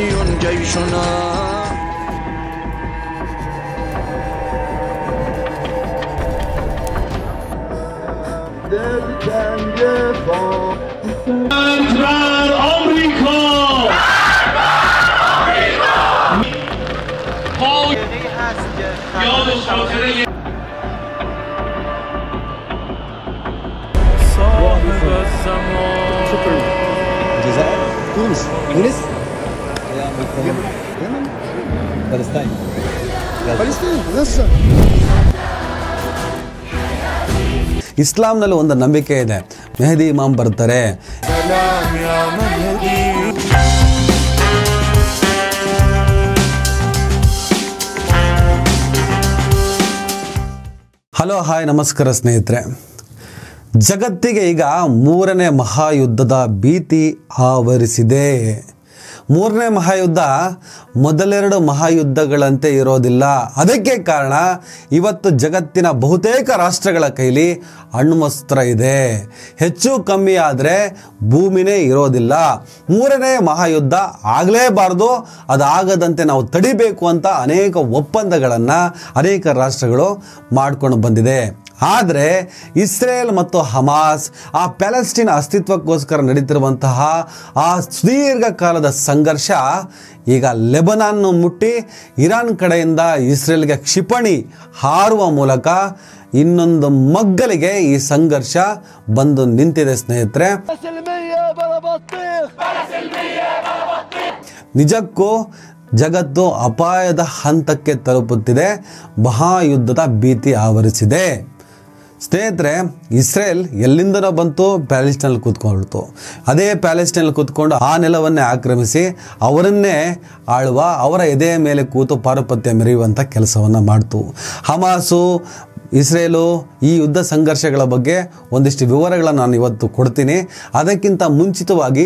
يفني جيشنا الجزائر تونس فلسطين ಇಸ್ಲಾಂನಲ್ಲಿ ಒಂದು ನಂಬಿಕೆ ಇದೆ, ಮೆಹದಿ ಇಮಾಮ್ ಬರ್ತಾರೆ. ಹಲೋ ಹಾಯ್ ನಮಸ್ಕಾರ ಸ್ನೇಹಿತರೆ. ಜಗತ್ತಿಗೆ ಈಗ ಮೂರನೇ ಮಹಾಯುದ್ಧದ ಭೀತಿ ಆವರಿಸಿದೆ. ಮೂರನೇ ಮಹಾಯುದ್ಧ ಮೊದಲೆರಡು ಮಹಾಯುದ್ಧಗಳಂತೆ ಇರೋದಿಲ್ಲ. ಅದಕ್ಕೆ ಕಾರಣ ಇವತ್ತು ಜಗತ್ತಿನ ಬಹುತೇಕ ರಾಷ್ಟ್ರಗಳ ಕೈಲಿ ಅಣ್ವಸ್ತ್ರ ಇದೆ. ಹೆಚ್ಚು ಕಮ್ಮಿ ಆದರೆ ಭೂಮಿನೇ ಇರೋದಿಲ್ಲ. ಮೂರನೇ ಮಹಾಯುದ್ಧ ಆಗಲೇಬಾರ್ದು, ಅದಾಗದಂತೆ ನಾವು ತಡಿಬೇಕು ಅಂತ ಅನೇಕ ಒಪ್ಪಂದಗಳನ್ನು ಅನೇಕ ರಾಷ್ಟ್ರಗಳು ಮಾಡ್ಕೊಂಡು ಬಂದಿದೆ. ಆದರೆ ಇಸ್ರೇಲ್ ಮತ್ತು ಹಮಾಸ್, ಆ ಪ್ಯಾಲೆಸ್ಟೈನ್ ಅಸ್ತಿತ್ವಕ್ಕೋಸ್ಕರ ನಡೀತಿರುವಂತಹ ಆ ಸುದೀರ್ಘ ಕಾಲದ ಸಂಘರ್ಷ ಈಗ ಲೆಬನಾನ್ ಮುಟ್ಟಿ ಇರಾನ್ ಕಡೆಯಿಂದ ಇಸ್ರೇಲ್ಗೆ ಕ್ಷಿಪಣಿ ಹಾರುವ ಮೂಲಕ ಇನ್ನೊಂದು ಮಗ್ಗಲಿಗೆ ಈ ಸಂಘರ್ಷ ಬಂದು ನಿಂತಿದೆ ಸ್ನೇಹಿತರೆ. ನಿಜಕ್ಕೂ ಜಗತ್ತು ಅಪಾಯದ ಹಂತಕ್ಕೆ ತಲುಪುತ್ತಿದೆ. ಮಹಾಯುದ್ಧದ ಭೀತಿ ಆವರಿಸಿದೆ. ಸ್ನೇಹಿತರೆ, ಇಸ್ರೇಲ್ ಎಲ್ಲಿಂದನೋ ಬಂತು, ಪ್ಯಾಲೆಸ್ಟೈನಲ್ಲಿ ಕೂತ್ಕೊಳ್ತು. ಅದೇ ಪ್ಯಾಲೆಸ್ಟೈನಲ್ಲಿ ಕೂತ್ಕೊಂಡು ಆ ನೆಲವನ್ನೇ ಆಕ್ರಮಿಸಿ ಅವರನ್ನೇ ಆಳುವ, ಅವರ ಎದೆಯ ಮೇಲೆ ಕೂತು ಪಾರುಪತ್ಯ ಮೆರೆಯುವಂಥ ಕೆಲಸವನ್ನು ಮಾಡ್ತು. ಹಮಾಸು, ಇಸ್ರೇಲು ಈ ಯುದ್ಧ ಸಂಘರ್ಷಗಳ ಬಗ್ಗೆ ಒಂದಿಷ್ಟು ವಿವರಗಳನ್ನು ನಾನು ಇವತ್ತು ಕೊಡ್ತೀನಿ. ಅದಕ್ಕಿಂತ ಮುಂಚಿತವಾಗಿ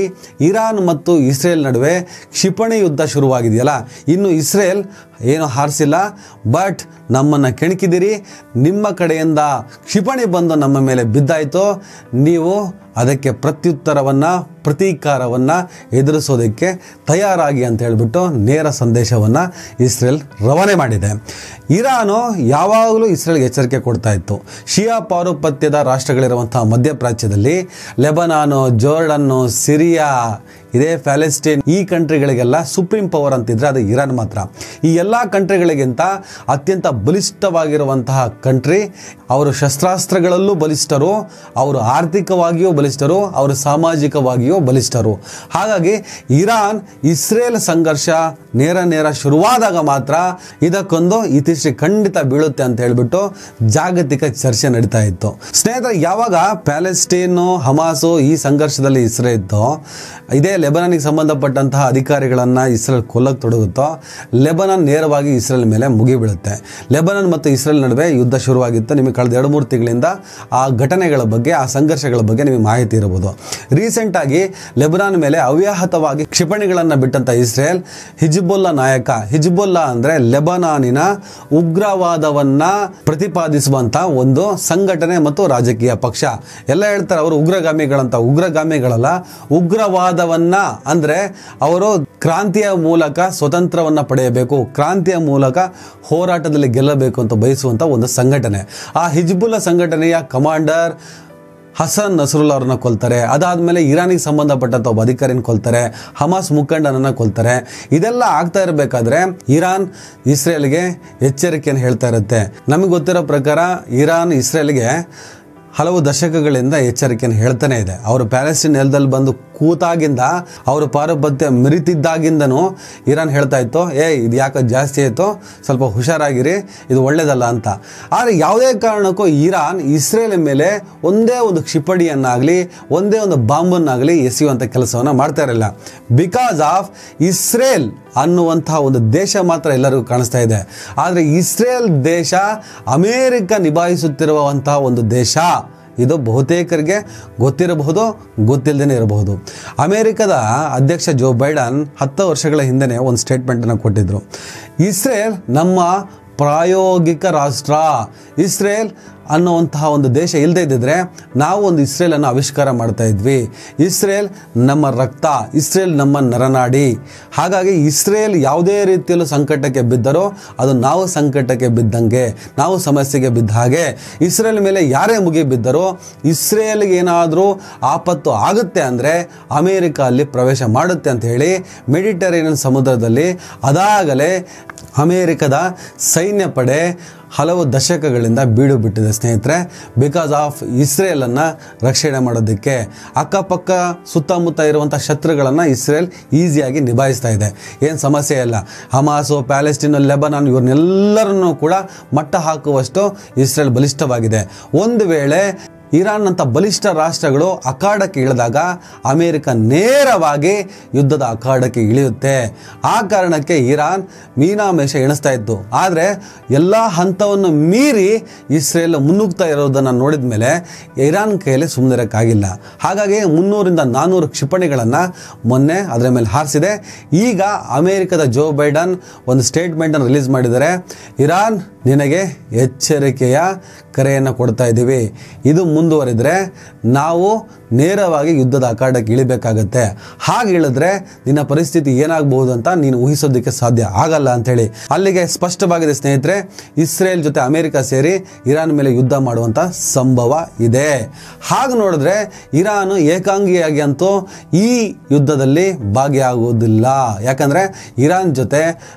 ಇರಾನ್ ಮತ್ತು ಇಸ್ರೇಲ್ ನಡುವೆ ಕ್ಷಿಪಣಿ ಯುದ್ಧ ಶುರುವಾಗಿದೆಯಲ್ಲ, ಇನ್ನು ಇಸ್ರೇಲ್ ಏನು ಹಾರಿಸಿಲ್ಲ, ಬಟ್ ನಮ್ಮನ್ನು ಕೆಣಕಿದಿರಿ, ನಿಮ್ಮ ಕಡೆಯಿಂದ ಕ್ಷಿಪಣಿ ಬಂದು ನಮ್ಮ ಮೇಲೆ ಬಿದ್ದಾಯಿತು, ನೀವು ಅದಕ್ಕೆ ಪ್ರತ್ಯುತ್ತರವನ್ನು, ಪ್ರತೀಕಾರವನ್ನು ಎದುರಿಸೋದಕ್ಕೆ ತಯಾರಾಗಿ ಅಂತ ಹೇಳಿಬಿಟ್ಟು ನೇರ ಸಂದೇಶವನ್ನು ಇಸ್ರೇಲ್ ರವಾನೆ ಮಾಡಿದೆ. ಇರಾನು ಯಾವಾಗಲೂ ಇಸ್ರೇಲ್ಗೆ ಎಚ್ಚರಿಕೆ ಕೊಡ್ತಾ ಇತ್ತು. ಶಿಯಾ ಪಾರುಪತ್ಯದ ರಾಷ್ಟ್ರಗಳಿರುವಂಥ ಮಧ್ಯಪ್ರಾಚ್ಯದಲ್ಲಿ ಲೆಬನಾನು, ಜೋರ್ಡನ್ನು, ಸಿರಿಯಾ, ಇದೇ ಪ್ಯಾಲೆಸ್ಟೈನ್, ಈ ಕಂಟ್ರಿಗಳಿಗೆಲ್ಲ ಸುಪ್ರೀಂ ಪವರ್ ಅಂತಿದ್ರೆ ಅದು ಇರಾನ್ ಮಾತ್ರ. ಈ ಎಲ್ಲ ಕಂಟ್ರಿಗಳಿಗಿಂತ ಅತ್ಯಂತ ಬಲಿಷ್ಠವಾಗಿರುವಂತಹ ಕಂಟ್ರಿ. ಅವರು ಶಸ್ತ್ರಾಸ್ತ್ರಗಳಲ್ಲೂ ಬಲಿಷ್ಠರು, ಅವರು ಆರ್ಥಿಕವಾಗಿಯೂ ಬಲಿಷ್ಠರು, ಅವರು ಸಾಮಾಜಿಕವಾಗಿಯೂ ಬಲಿಷ್ಠರು. ಹಾಗಾಗಿ ಇರಾನ್ ಇಸ್ರೇಲ್ ಸಂಘರ್ಷ ನೇರ ಶುರುವಾದಾಗ ಮಾತ್ರ ಇದಕ್ಕೊಂದು ಇತಿಶ್ರೀ ಖಂಡಿತ ಬೀಳುತ್ತೆ ಅಂತ ಹೇಳಿಬಿಟ್ಟು ಜಾಗತಿಕ ಚರ್ಚೆ ನಡೀತಾ ಇತ್ತು. ಸ್ನೇಹಿತರೆ, ಯಾವಾಗ ಪ್ಯಾಲೆಸ್ಟೈನು, ಹಮಾಸು ಈ ಸಂಘರ್ಷದಲ್ಲಿ ಇಸ್ರೇಲ್ ಇತ್ತು, ಇದೇ ಲೆಬನಾನಿಗೆ ಸಂಬಂಧಪಟ್ಟಂತಹ ಅಧಿಕಾರಿಗಳನ್ನು ಇಸ್ರೇಲ್ ಕೊಲ್ಲಕ್ಕೆ ತೊಡಗುತ್ತೋ, ಲೆಬನಾನ್ ನೇರವಾಗಿ ಇಸ್ರೇಲ್ ಮೇಲೆ ಮುಗಿಬೀಳುತ್ತೆ. ಲೆಬನಾನ್ ಮತ್ತು ಇಸ್ರೇಲ್ ನಡುವೆ ಯುದ್ಧ ಶುರುವಾಗಿತ್ತು. ನಿಮಗೆ ಕಳೆದ 2-3 ತಿಂಗಳಿಂದ ಆ ಘಟನೆಗಳ ಬಗ್ಗೆ, ಆ ಸಂಘರ್ಷಗಳ ಬಗ್ಗೆ ನಿಮಗೆ ಮಾಹಿತಿ ಇರಬಹುದು. ರೀಸೆಂಟಾಗಿ ಲೆಬನಾನ್ ಮೇಲೆ ಅವ್ಯಾಹತವಾಗಿ ಕ್ಷಿಪಣಿಗಳನ್ನು ಬಿಟ್ಟಂಥ ಇಸ್ರೇಲ್ ಹಿಜ್ಬುಲ್ಲಾ ನಾಯಕ, ಹಿಜ್ಬುಲ್ಲಾ ಅಂದರೆ ಲೆಬನಾನಿನ ಉಗ್ರವಾದವನ್ನು ಪ್ರತಿಪಾದಿಸುವಂಥ ಒಂದು ಸಂಘಟನೆ ಮತ್ತು ರಾಜಕೀಯ ಪಕ್ಷ. ಎಲ್ಲ ಹೇಳ್ತಾರೆ ಅವರು ಉಗ್ರಗಾಮಿಗಳಂತ. ಉಗ್ರಗಾಮಿಗಳಲ್ಲ, ಉಗ್ರವಾದವನ್ನು ಅಂದರೆ ಅವರು ಕ್ರಾಂತಿಯ ಮೂಲಕ ಸ್ವತಂತ್ರವನ್ನು ಪಡೆಯಬೇಕು, ಕ್ರಾಂತಿಯ ಮೂಲಕ ಹೋರಾಟದಲ್ಲಿ ಗೆಲ್ಲಬೇಕು ಅಂತ ಬಯಸುವಂಥ ಒಂದು ಸಂಘಟನೆ. ಆ ಹಿಜ್ಬುಲ್ಲಾ ಸಂಘಟನೆಯ ಕಮಾಂಡರ್ ಹಸನ್ ನಸರುಲ್ಲಾ ಅವ್ರನ್ನ ಕೊಲ್ತಾರೆ. ಅದಾದಮೇಲೆ ಇರಾನಿಗೆ ಸಂಬಂಧಪಟ್ಟಂಥ ಒಬ್ಬ ಅಧಿಕಾರಿನ ಕೊಲ್ತಾರೆ, ಹಮಾಸ್ ಮುಖಂಡನನ್ನು ಕೊಲ್ತಾರೆ. ಇದೆಲ್ಲ ಆಗ್ತಾ ಇರಬೇಕಾದ್ರೆ ಇರಾನ್ ಇಸ್ರೇಲ್ಗೆ ಎಚ್ಚರಿಕೆಯನ್ನು ಹೇಳ್ತಾ ಇರುತ್ತೆ. ನಮಗೆ ಗೊತ್ತಿರೋ ಪ್ರಕಾರ ಇರಾನ್ ಇಸ್ರೇಲ್ಗೆ ಹಲವು ದಶಕಗಳಿಂದ ಎಚ್ಚರಿಕೆಯನ್ನು ಹೇಳ್ತಾನೆ ಇದೆ. ಅವರು ಪ್ಯಾಲೆಸ್ಟೈನ್ ನೆಲದಲ್ಲಿ ಬಂದು ಕೂತಾಗಿಂದ, ಅವರು ಪಾರುಪತ್ಯ ಮೆರಿತಿದ್ದಾಗಿಂದನೂ ಇರಾನ್ ಹೇಳ್ತಾ ಇತ್ತು, ಇದು ಯಾಕೆ ಜಾಸ್ತಿ ಆಯಿತು, ಸ್ವಲ್ಪ ಹುಷಾರಾಗಿರಿ, ಇದು ಒಳ್ಳೇದಲ್ಲ ಅಂತ. ಆದರೆ ಯಾವುದೇ ಕಾರಣಕ್ಕೂ ಇರಾನ್ ಇಸ್ರೇಲ್ ಮೇಲೆ ಒಂದೇ ಒಂದು ಕ್ಷಿಪಣಿಯನ್ನಾಗಲಿ, ಒಂದೇ ಒಂದು ಬಾಂಬನ್ನಾಗಲಿ ಎಸೆಯುವಂಥ ಕೆಲಸವನ್ನು ಮಾಡ್ತಾ ಇರಲಿಲ್ಲ. ಬಿಕಾಸ್ ಆಫ್ ಇಸ್ರೇಲ್ ಅನ್ನುವಂತಹ ಒಂದು ದೇಶ ಮಾತ್ರ ಎಲ್ಲರಿಗೂ ಕಾಣಿಸ್ತಾ ಇದೆ. ಆದರೆ ಇಸ್ರೇಲ್ ದೇಶ ಅಮೇರಿಕ ನಿಭಾಯಿಸುತ್ತಿರುವಂತಹ ಒಂದು ದೇಶ. ಇದು ಬಹುತೇಕರಿಗೆ ಗೊತ್ತಿರಬಹುದು, ಗೊತ್ತಿಲ್ಲದೇ ಇರಬಹುದು. ಅಮೇರಿಕದ ಅಧ್ಯಕ್ಷ ಜೋ ಬೈಡನ್ 10 ವರ್ಷಗಳ ಹಿಂದೆ ಒಂದು ಸ್ಟೇಟ್ಮೆಂಟನ್ನು ಕೊಟ್ಟಿದ್ದರು. ಇಸ್ರೇಲ್ ನಮ್ಮ ಪ್ರಾಯೋಗಿಕ ರಾಷ್ಟ್ರ. ಇಸ್ರೇಲ್ ಅನ್ನುವಂತಹ ಒಂದು ದೇಶ ಇಲ್ಲದೇ ಇದ್ದಿದ್ರೆ ನಾವು ಒಂದು ಇಸ್ರೇಲನ್ನು ಆವಿಷ್ಕಾರ ಮಾಡ್ತಾ ಇದ್ವಿ. ಇಸ್ರೇಲ್ ನಮ್ಮ ರಕ್ತ, ಇಸ್ರೇಲ್ ನಮ್ಮ ನರನಾಡಿ. ಹಾಗಾಗಿ ಇಸ್ರೇಲ್ ಯಾವುದೇ ರೀತಿಯಲ್ಲೂ ಸಂಕಟಕ್ಕೆ ಬಿದ್ದರೂ ಅದು ನಾವು ಸಂಕಟಕ್ಕೆ ಬಿದ್ದಂಗೆ, ನಾವು ಸಮಸ್ಯೆಗೆ ಬಿದ್ದ ಹಾಗೆ. ಇಸ್ರೇಲ್ ಮೇಲೆ ಯಾರೇ ಮುಗಿ ಬಿದ್ದರೂ ಇಸ್ರೇಲ್ಗೆ ಏನಾದರೂ ಆಪತ್ತು ಆಗುತ್ತೆ ಅಂದರೆ ಅಮೇರಿಕ ಅಲ್ಲಿ ಪ್ರವೇಶ ಮಾಡುತ್ತೆ ಅಂತ ಹೇಳಿ ಮೆಡಿಟರೇನಿಯನ್ ಸಮುದ್ರದಲ್ಲಿ ಅದಾಗಲೇ ಅಮೇರಿಕದ ಸೈನ್ಯ ಪಡೆ ಹಲವು ದಶಕಗಳಿಂದ ಬೀಡು ಬಿಟ್ಟಿದೆ ಸ್ನೇಹಿತರೆ. ಬಿಕಾಸ್ ಆಫ್ ಇಸ್ರೇಲನ್ನು ರಕ್ಷಣೆ ಮಾಡೋದಕ್ಕೆ ಅಕ್ಕಪಕ್ಕ ಸುತ್ತಮುತ್ತ ಇರುವಂಥ ಶತ್ರುಗಳನ್ನು ಇಸ್ರೇಲ್ ಈಸಿಯಾಗಿ ನಿಭಾಯಿಸ್ತಾ ಇದೆ, ಏನು ಸಮಸ್ಯೆ ಇಲ್ಲ. ಹಮಾಸು, ಪ್ಯಾಲೆಸ್ಟೀನ್, ಲೆಬನಾನ್ ಇವ್ರನ್ನೆಲ್ಲರನ್ನೂ ಕೂಡ ಮಟ್ಟ ಹಾಕುವಷ್ಟು ಇಸ್ರೇಲ್ ಬಲಿಷ್ಠವಾಗಿದೆ. ಒಂದು ವೇಳೆ ಇರಾನ್ ಅಂತ ಬಲಿಷ್ಠ ರಾಷ್ಟ್ರಗಳು ಅಖಾಡಕ್ಕೆ ಇಳಿದಾಗ ಅಮೇರಿಕ ನೇರವಾಗಿ ಯುದ್ಧದ ಅಖಾಡಕ್ಕೆ ಇಳಿಯುತ್ತೆ. ಆ ಕಾರಣಕ್ಕೆ ಇರಾನ್ ಮೀನಾಮೇಷ ಎಣಿಸ್ತಾ ಇತ್ತು. ಆದರೆ ಎಲ್ಲ ಹಂತವನ್ನು ಮೀರಿ ಇಸ್ರೇಲ್ ಮುನ್ನುಗ್ತಾ ಇರೋದನ್ನು ನೋಡಿದ ಮೇಲೆ ಇರಾನ್ ಕೈಯಲ್ಲಿ ಸುಮ್ಮನಿರೋಕ್ಕಾಗಿಲ್ಲ. ಹಾಗಾಗಿ 300-400 ಕ್ಷಿಪಣಿಗಳನ್ನು ಮೊನ್ನೆ ಅದರ ಮೇಲೆ ಹಾರಿಸಿದೆ. ಈಗ ಅಮೇರಿಕದ ಜೋ ಬೈಡನ್ ಒಂದು ಸ್ಟೇಟ್ಮೆಂಟನ್ನು ರಿಲೀಸ್ ಮಾಡಿದ್ದಾರೆ. ಇರಾನ್, ನಿನಗೆ ಎಚ್ಚರಿಕೆಯ ಕರೆಯನ್ನು ಕೊಡ್ತಾ ಇದ್ದೀವಿ. ಇದು ಮುಂದುವರಿದರೆ ನಾವು ನೇರವಾಗಿ ಯುದ್ಧದ ಅಖಾಡಕ್ಕೆ ಇಳಿಬೇಕಾಗತ್ತೆ. ಹಾಗೆ ಇಳಿದ್ರೆ ನಿನ್ನ ಪರಿಸ್ಥಿತಿ ಏನಾಗಬಹುದು ಅಂತ ನೀನು ಊಹಿಸೋದಕ್ಕೆ ಸಾಧ್ಯ ಆಗಲ್ಲ ಅಂಥೇಳಿ ಅಲ್ಲಿಗೆ ಸ್ಪಷ್ಟವಾಗಿದೆ ಸ್ನೇಹಿತರೆ. ಇಸ್ರೇಲ್ ಜೊತೆ ಅಮೇರಿಕ ಸೇರಿ ಇರಾನ್ ಮೇಲೆ ಯುದ್ಧ ಮಾಡುವಂಥ ಸಂಭವ ಇದೆ. ಹಾಗೆ ನೋಡಿದ್ರೆ ಇರಾನು ಏಕಾಂಗಿಯಾಗಿ ಅಂತೂ ಈ ಯುದ್ಧದಲ್ಲಿ ಭಾಗಿಯಾಗುವುದಿಲ್ಲ. ಯಾಕಂದರೆ ಇರಾನ್ ಜೊತೆ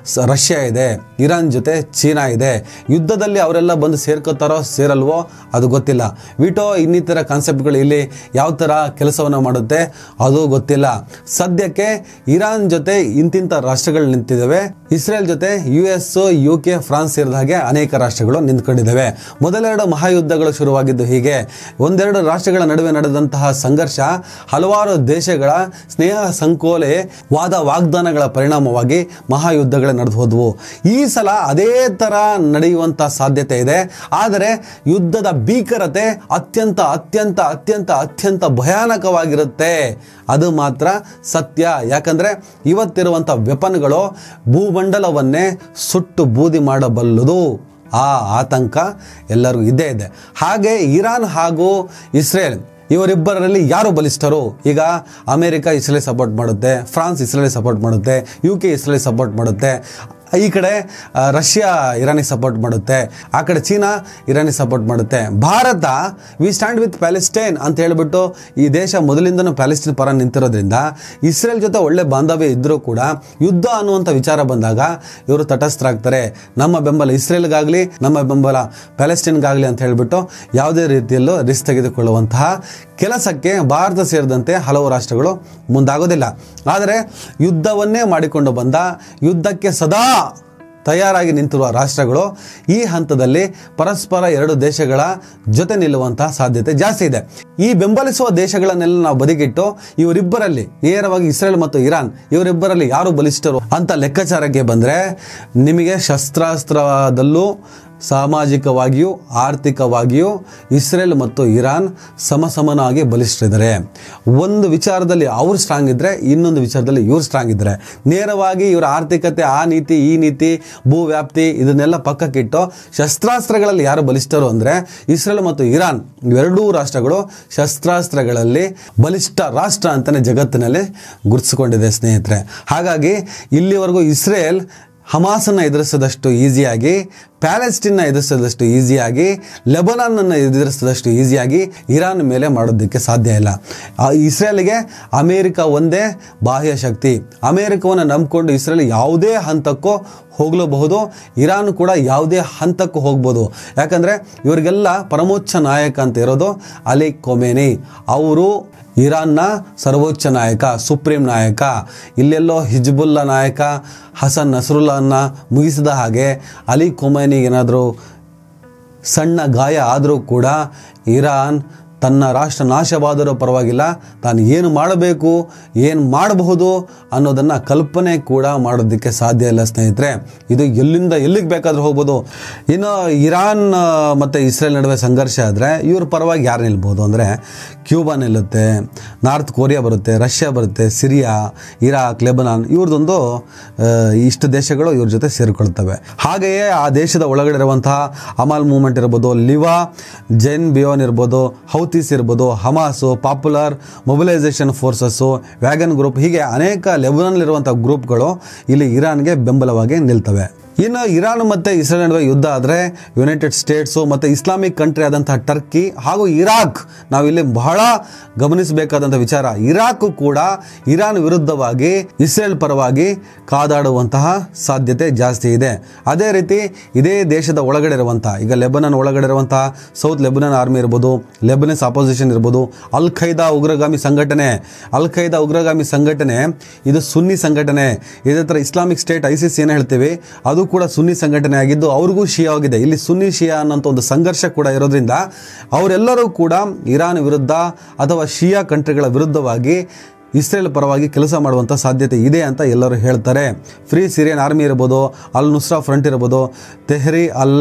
ರಷ್ಯಾ ಇದೆ, ಇರಾನ್ ಜೊತೆ ಚೀನಾ ಇದೆ. ಯುದ್ಧದಲ್ಲಿ ಅವರೆಲ್ಲ ಬಂದು ಸೇರ್ಕೋತಾರೋ ಸೇರಲ್ವೋ ಅದು ಗೊತ್ತಿಲ್ಲ. ವಿಟೋ ಇನ್ನಿತರ ಕಾನ್ಸೆಪ್ಟ್ಗಳು ಇಲ್ಲಿ ಯಾವ ಥರ ಕೆಲಸವನ್ನು ಮಾಡುತ್ತೆ ಅದು ಗೊತ್ತಿಲ್ಲ. ಸದ್ಯಕ್ಕೆ ಇರಾನ್ ಜೊತೆ ಇಂತಿಂಥ ರಾಷ್ಟ್ರಗಳು ನಿಂತಿದ್ದಾವೆ. ಇಸ್ರೇಲ್ ಜೊತೆ US, UK, ಫ್ರಾನ್ಸ್ ಸೇರಿದ ಹಾಗೆ ಅನೇಕ ರಾಷ್ಟ್ರಗಳು ನಿಂತ್ಕೊಂಡಿದ್ದಾವೆ. ಮೊದಲೆರಡು ಮಹಾಯುದ್ಧಗಳು ಶುರುವಾಗಿದ್ದು ಹೀಗೆ. ಒಂದೆರಡು ರಾಷ್ಟ್ರಗಳ ನಡುವೆ ನಡೆದಂತಹ ಸಂಘರ್ಷ ಹಲವಾರು ದೇಶಗಳ ಸ್ನೇಹ ಸಂಕೋಲೆ ವಾಗ್ದಾನಗಳ ಪರಿಣಾಮವಾಗಿ ಮಹಾಯುದ್ಧಗಳೇ ನಡೆದು ಹೋದವು. ಈ ಸಲ ಅದೇ ಥರ ನಡೆಯುವಂಥ ಸಾಧ್ಯತೆ ಇದೆ. ಆದರೆ ಯುದ್ಧದ ಭೀಕರತೆ ಅತ್ಯಂತ ಅತ್ಯಂತ ಅತ್ಯಂತ ಅತ್ಯಂತ ಭಯಾನಕವಾಗಿರುತ್ತೆ, ಅದು ಮಾತ್ರ ಸತ್ಯ. ಯಾಕಂದರೆ ಇವತ್ತಿರುವಂಥ ವೆಪನ್ಗಳು ಭೂಮಂಡಲವನ್ನೇ ಸುಟ್ಟು ಬೂದಿ ಮಾಡಬಲ್ಲದು. ಆ ಆತಂಕ ಎಲ್ಲರಿಗೂ ಇದ್ದೇ ಇದೆ. ಹಾಗೆ ಇರಾನ್ ಹಾಗೂ ಇಸ್ರೇಲ್ ಇವರಿಬ್ಬರಲ್ಲಿ ಯಾರು ಬಲಿಷ್ಠರು? ಈಗ ಅಮೇರಿಕ ಇಸ್ರೇಲ್ ಸಪೋರ್ಟ್ ಮಾಡುತ್ತೆ, ಫ್ರಾನ್ಸ್ ಇಸ್ರೇಲ್ ಸಪೋರ್ಟ್ ಮಾಡುತ್ತೆ, UK ಇಸ್ರೇಲ್ ಸಪೋರ್ಟ್ ಮಾಡುತ್ತೆ, ಈ ಕಡೆ ರಷ್ಯಾ ಇರಾನಿಗೆ ಸಪೋರ್ಟ್ ಮಾಡುತ್ತೆ, ಆ ಕಡೆ ಚೀನಾ ಇರಾನಿಗೆ ಸಪೋರ್ಟ್ ಮಾಡುತ್ತೆ. Bharat we stand with Palestine ಅಂತ ಹೇಳಿಬಿಟ್ಟು ಈ ದೇಶ ಮೊದಲಿಂದನೂ ಪ್ಯಾಲೆಸ್ಟೈನ್ ಪರ ನಿಂತಿರೋದ್ರಿಂದ ಇಸ್ರೇಲ್ ಜೊತೆ ಒಳ್ಳೆ ಬಾಂಧವ್ಯ ಇದ್ದರೂ ಕೂಡ ಯುದ್ಧ ಅನ್ನುವಂಥ ವಿಚಾರ ಬಂದಾಗ ಇವರು ತಟಸ್ಥರಾಗ್ತಾರೆ. ನಮ್ಮ ಬೆಂಬಲ ಇಸ್ರೇಲ್ಗಾಗಲಿ, ನಮ್ಮ ಬೆಂಬಲ ಪ್ಯಾಲೆಸ್ಟೈನ್ಗಾಗಲಿ ಅಂತ ಹೇಳಿಬಿಟ್ಟು ಯಾವುದೇ ರೀತಿಯಲ್ಲೂ ರಿಸ್ಕ್ ತೆಗೆದುಕೊಳ್ಳುವಂತಹ ಕೆಲಸಕ್ಕೆ ಭಾರತ ಸೇರಿದಂತೆ ಹಲವು ರಾಷ್ಟ್ರಗಳು ಮುಂದಾಗೋದಿಲ್ಲ. ಆದರೆ ಯುದ್ಧವನ್ನೇ ಮಾಡಿಕೊಂಡು ಬಂದ, ಯುದ್ಧಕ್ಕೆ ಸದಾ ತಯಾರಾಗಿ ನಿಂತಿರುವ ರಾಷ್ಟ್ರಗಳು ಈ ಹಂತದಲ್ಲಿ ಪರಸ್ಪರ ಎರಡು ದೇಶಗಳ ಜೊತೆ ನಿಲ್ಲುವಂತಹ ಸಾಧ್ಯತೆ ಜಾಸ್ತಿ ಇದೆ. ಈ ಬೆಂಬಲಿಸುವ ದೇಶಗಳನ್ನೆಲ್ಲ ನಾವು ಬದಿಗಿಟ್ಟು ಇವರಿಬ್ಬರಲ್ಲಿ ನೇರವಾಗಿ ಇಸ್ರೇಲ್ ಮತ್ತು ಇರಾನ್ ಇವರಿಬ್ಬರಲ್ಲಿ ಯಾರು ಬಲಿಷ್ಠರು ಅಂತ ಲೆಕ್ಕಾಚಾರಕ್ಕೆ ಬಂದರೆ ನಿಮಗೆ ಶಸ್ತ್ರಾಸ್ತ್ರದಲ್ಲೂ ಸಾಮಾಜಿಕವಾಗಿಯೂ ಆರ್ಥಿಕವಾಗಿಯೂ ಇಸ್ರೇಲ್ ಮತ್ತು ಇರಾನ್ ಸಮಸಮನಾಗಿ ಬಲಿಷ್ಠರಿದ್ದಾರೆ. ಒಂದು ವಿಚಾರದಲ್ಲಿ ಅವ್ರು ಸ್ಟ್ರಾಂಗ್ ಇದ್ದರೆ ಇನ್ನೊಂದು ವಿಚಾರದಲ್ಲಿ ಇವ್ರು ಸ್ಟ್ರಾಂಗ್ ಇದ್ದಾರೆ. ನೇರವಾಗಿ ಇವರ ಆರ್ಥಿಕತೆ, ಆ ನೀತಿ ಈ ನೀತಿ, ಭೂ ವ್ಯಾಪ್ತಿ ಇದನ್ನೆಲ್ಲ ಪಕ್ಕಕ್ಕಿಟ್ಟು ಶಸ್ತ್ರಾಸ್ತ್ರಗಳಲ್ಲಿ ಯಾರು ಬಲಿಷ್ಠರು ಅಂದರೆ ಇಸ್ರೇಲ್ ಮತ್ತು ಇರಾನ್ ಇವೆರಡೂ ರಾಷ್ಟ್ರಗಳು ಶಸ್ತ್ರಾಸ್ತ್ರಗಳಲ್ಲಿ ಬಲಿಷ್ಠ ರಾಷ್ಟ್ರ ಅಂತಲೇ ಜಗತ್ತಿನಲ್ಲಿ ಗುರುತಿಸಿಕೊಂಡಿದೆ ಸ್ನೇಹಿತರೆ. ಹಾಗಾಗಿ ಇಲ್ಲಿವರೆಗೂ ಇಸ್ರೇಲ್ ಹಮಾಸನ್ನು ಎದುರಿಸಿದಷ್ಟು ಈಸಿಯಾಗಿ, ಪ್ಯಾಲೆಸ್ಟೀನ್ನ ಎದುರಿಸಿದಷ್ಟು ಈಸಿಯಾಗಿ, ಲೆಬನಾನನ್ನು ಎದುರಿಸಿದಷ್ಟು ಈಸಿಯಾಗಿ ಇರಾನ್ ಮೇಲೆ ಮಾಡೋದಕ್ಕೆ ಸಾಧ್ಯ ಇಲ್ಲ. ಇಸ್ರೇಲ್ಗೆ ಅಮೇರಿಕ ಒಂದೇ ಬಾಹ್ಯ ಶಕ್ತಿ. ಅಮೇರಿಕವನ್ನು ನಂಬಿಕೊಂಡು ಇಸ್ರೇಲ್ ಯಾವುದೇ ಹಂತಕ್ಕೂ ಹೋಗಲೂಬಹುದು, ಇರಾನ್ ಕೂಡ ಯಾವುದೇ ಹಂತಕ್ಕೂ ಹೋಗ್ಬೋದು. ಯಾಕಂದರೆ ಇವರಿಗೆಲ್ಲ ಪರಮೋಚ್ಚ ನಾಯಕ ಅಂತ ಇರೋದು ಅಲಿ ಖೊಮೇನಿ. ಅವರು ಇರಾನ್ನ ಸರ್ವೋಚ್ಚ ನಾಯಕ, ಸುಪ್ರೀಂ ನಾಯಕ. ಇಲ್ಲೆಲ್ಲೋ ಹಿಜ್ಬುಲ್ಲಾ ನಾಯಕ ಹಸನ್ ನಸ್ರುಲ್ಲಾನ್ನ ಮುಗಿಸಿದ ಹಾಗೆ ಅಲಿ ಖೊಮೇನಿಗೆ ಏನಾದರೂ ಸಣ್ಣ ಗಾಯ ಆದರೂ ಕೂಡ ಇರಾನ್ ತನ್ನ ರಾಷ್ಟ್ರ ನಾಶವಾದರೂ ಪರವಾಗಿಲ್ಲ, ತಾನು ಏನು ಮಾಡಬೇಕು, ಏನು ಮಾಡಬಹುದು ಅನ್ನೋದನ್ನು ಕಲ್ಪನೆ ಕೂಡ ಮಾಡೋದಕ್ಕೆ ಸಾಧ್ಯ ಇಲ್ಲ ಸ್ನೇಹಿತರೆ. ಇದು ಎಲ್ಲಿಂದ ಎಲ್ಲಿಗೆ ಬೇಕಾದರೂ ಹೋಗ್ಬೋದು. ಇನ್ನು ಇರಾನ್ ಮತ್ತು ಇಸ್ರೇಲ್ ನಡುವೆ ಸಂಘರ್ಷ ಆದರೆ ಇವ್ರ ಪರವಾಗಿ ಯಾರು ನಿಲ್ಬೋದು ಅಂದರೆ ಕ್ಯೂಬಾ ನಿಲ್ಲುತ್ತೆ, ನಾರ್ತ್ ಕೊರಿಯಾ ಬರುತ್ತೆ, ರಷ್ಯಾ ಬರುತ್ತೆ, ಸಿರಿಯಾ, ಇರಾಕ್, ಲೆಬನಾನ್, ಇವ್ರದ್ದೊಂದು ಇಷ್ಟು ದೇಶಗಳು ಇವ್ರ ಜೊತೆ ಸೇರಿಕೊಳ್ತವೆ. ಹಾಗೆಯೇ ಆ ದೇಶದ ಒಳಗಡೆ ಇರುವಂತಹ ಅಮಾಲ್ ಮೂವ್ಮೆಂಟ್ ಇರ್ಬೋದು, ಲಿವಾ, ಜೈನ್ ಬಿಯೋನ್ ಇರ್ಬೋದು, ಹೌತೀಸ್ ಇರ್ಬೋದು, Hamas, popular mobilisation forces, Wagner group, ಹೀಗೆ ಅನೇಕ ಲೆಬನಾನ್ನಲ್ಲಿರುವಂಥ ಗ್ರೂಪ್ಗಳು ಇಲ್ಲಿ ಇರಾನ್ಗೆ ಬೆಂಬಲವಾಗಿ ನಿಲ್ತವೆ. ಇನ್ನು ಇರಾನ್ ಮತ್ತು ಇಸ್ರೇಲ್ ನಡುವೆ ಯುದ್ಧ ಆದರೆ ಯುನೈಟೆಡ್ ಸ್ಟೇಟ್ಸು ಮತ್ತು ಇಸ್ಲಾಮಿಕ್ ಕಂಟ್ರಿ ಆದಂತಹ ಟರ್ಕಿ ಹಾಗೂ ಇರಾಕ್, ನಾವಿಲ್ಲಿ ಬಹಳ ಗಮನಿಸಬೇಕಾದಂಥ ವಿಚಾರ, ಇರಾಕ್ ಕೂಡ ಇರಾನ್ ವಿರುದ್ಧವಾಗಿ ಇಸ್ರೇಲ್ ಪರವಾಗಿ ಕಾದಾಡುವಂತಹ ಸಾಧ್ಯತೆ ಜಾಸ್ತಿ ಇದೆ. ಅದೇ ರೀತಿ ಇದೇ ದೇಶದ ಒಳಗಡೆ ಇರುವಂಥ, ಈಗ ಲೆಬನಾನ್ ಒಳಗಡೆ ಇರುವಂತಹ ಸೌತ್ ಲೆಬನಾನ್ ಆರ್ಮಿ ಇರ್ಬೋದು, ಲೆಬನೀಸ್ ಅಪೋಸಿಷನ್ ಇರ್ಬೋದು, ಅಲ್ ಖೈದಾ ಉಗ್ರಗಾಮಿ ಸಂಘಟನೆ ಇದು ಸುನ್ನಿ ಸಂಘಟನೆ. ಇದೇ ಥರ ಇಸ್ಲಾಮಿಕ್ ಸ್ಟೇಟ್ ಐಸಿಸ್ ಏನು ಹೇಳ್ತೀವಿ ಅದು ಕೂಡ ಸುನ್ನಿ ಸಂಘಟನೆ ಆಗಿದ್ದು ಅವ್ರಿಗೂ ಶಿಯಾ ಆಗಿದೆ. ಇಲ್ಲಿ ಸುನ್ನಿ ಶಿಯಾ ಅನ್ನೋಂಥ ಒಂದು ಸಂಘರ್ಷ ಕೂಡ ಇರೋದ್ರಿಂದ ಅವರೆಲ್ಲರೂ ಕೂಡ ಇರಾನ್ ವಿರುದ್ಧ ಅಥವಾ ಶಿಯಾ ಕಂಟ್ರಿಗಳ ವಿರುದ್ಧವಾಗಿ ಇಸ್ರೇಲ್ ಪರವಾಗಿ ಕೆಲಸ ಮಾಡುವಂಥ ಸಾಧ್ಯತೆ ಇದೆ ಅಂತ ಎಲ್ಲರೂ ಹೇಳ್ತಾರೆ. ಫ್ರೀ ಸಿರಿಯನ್ ಆರ್ಮಿ ಇರ್ಬೋದು, ಅಲ್ ನುಸ್ರಾ ಫ್ರಂಟ್ ಇರ್ಬೋದು, ತೆಹ್ರಿ ಅಲ್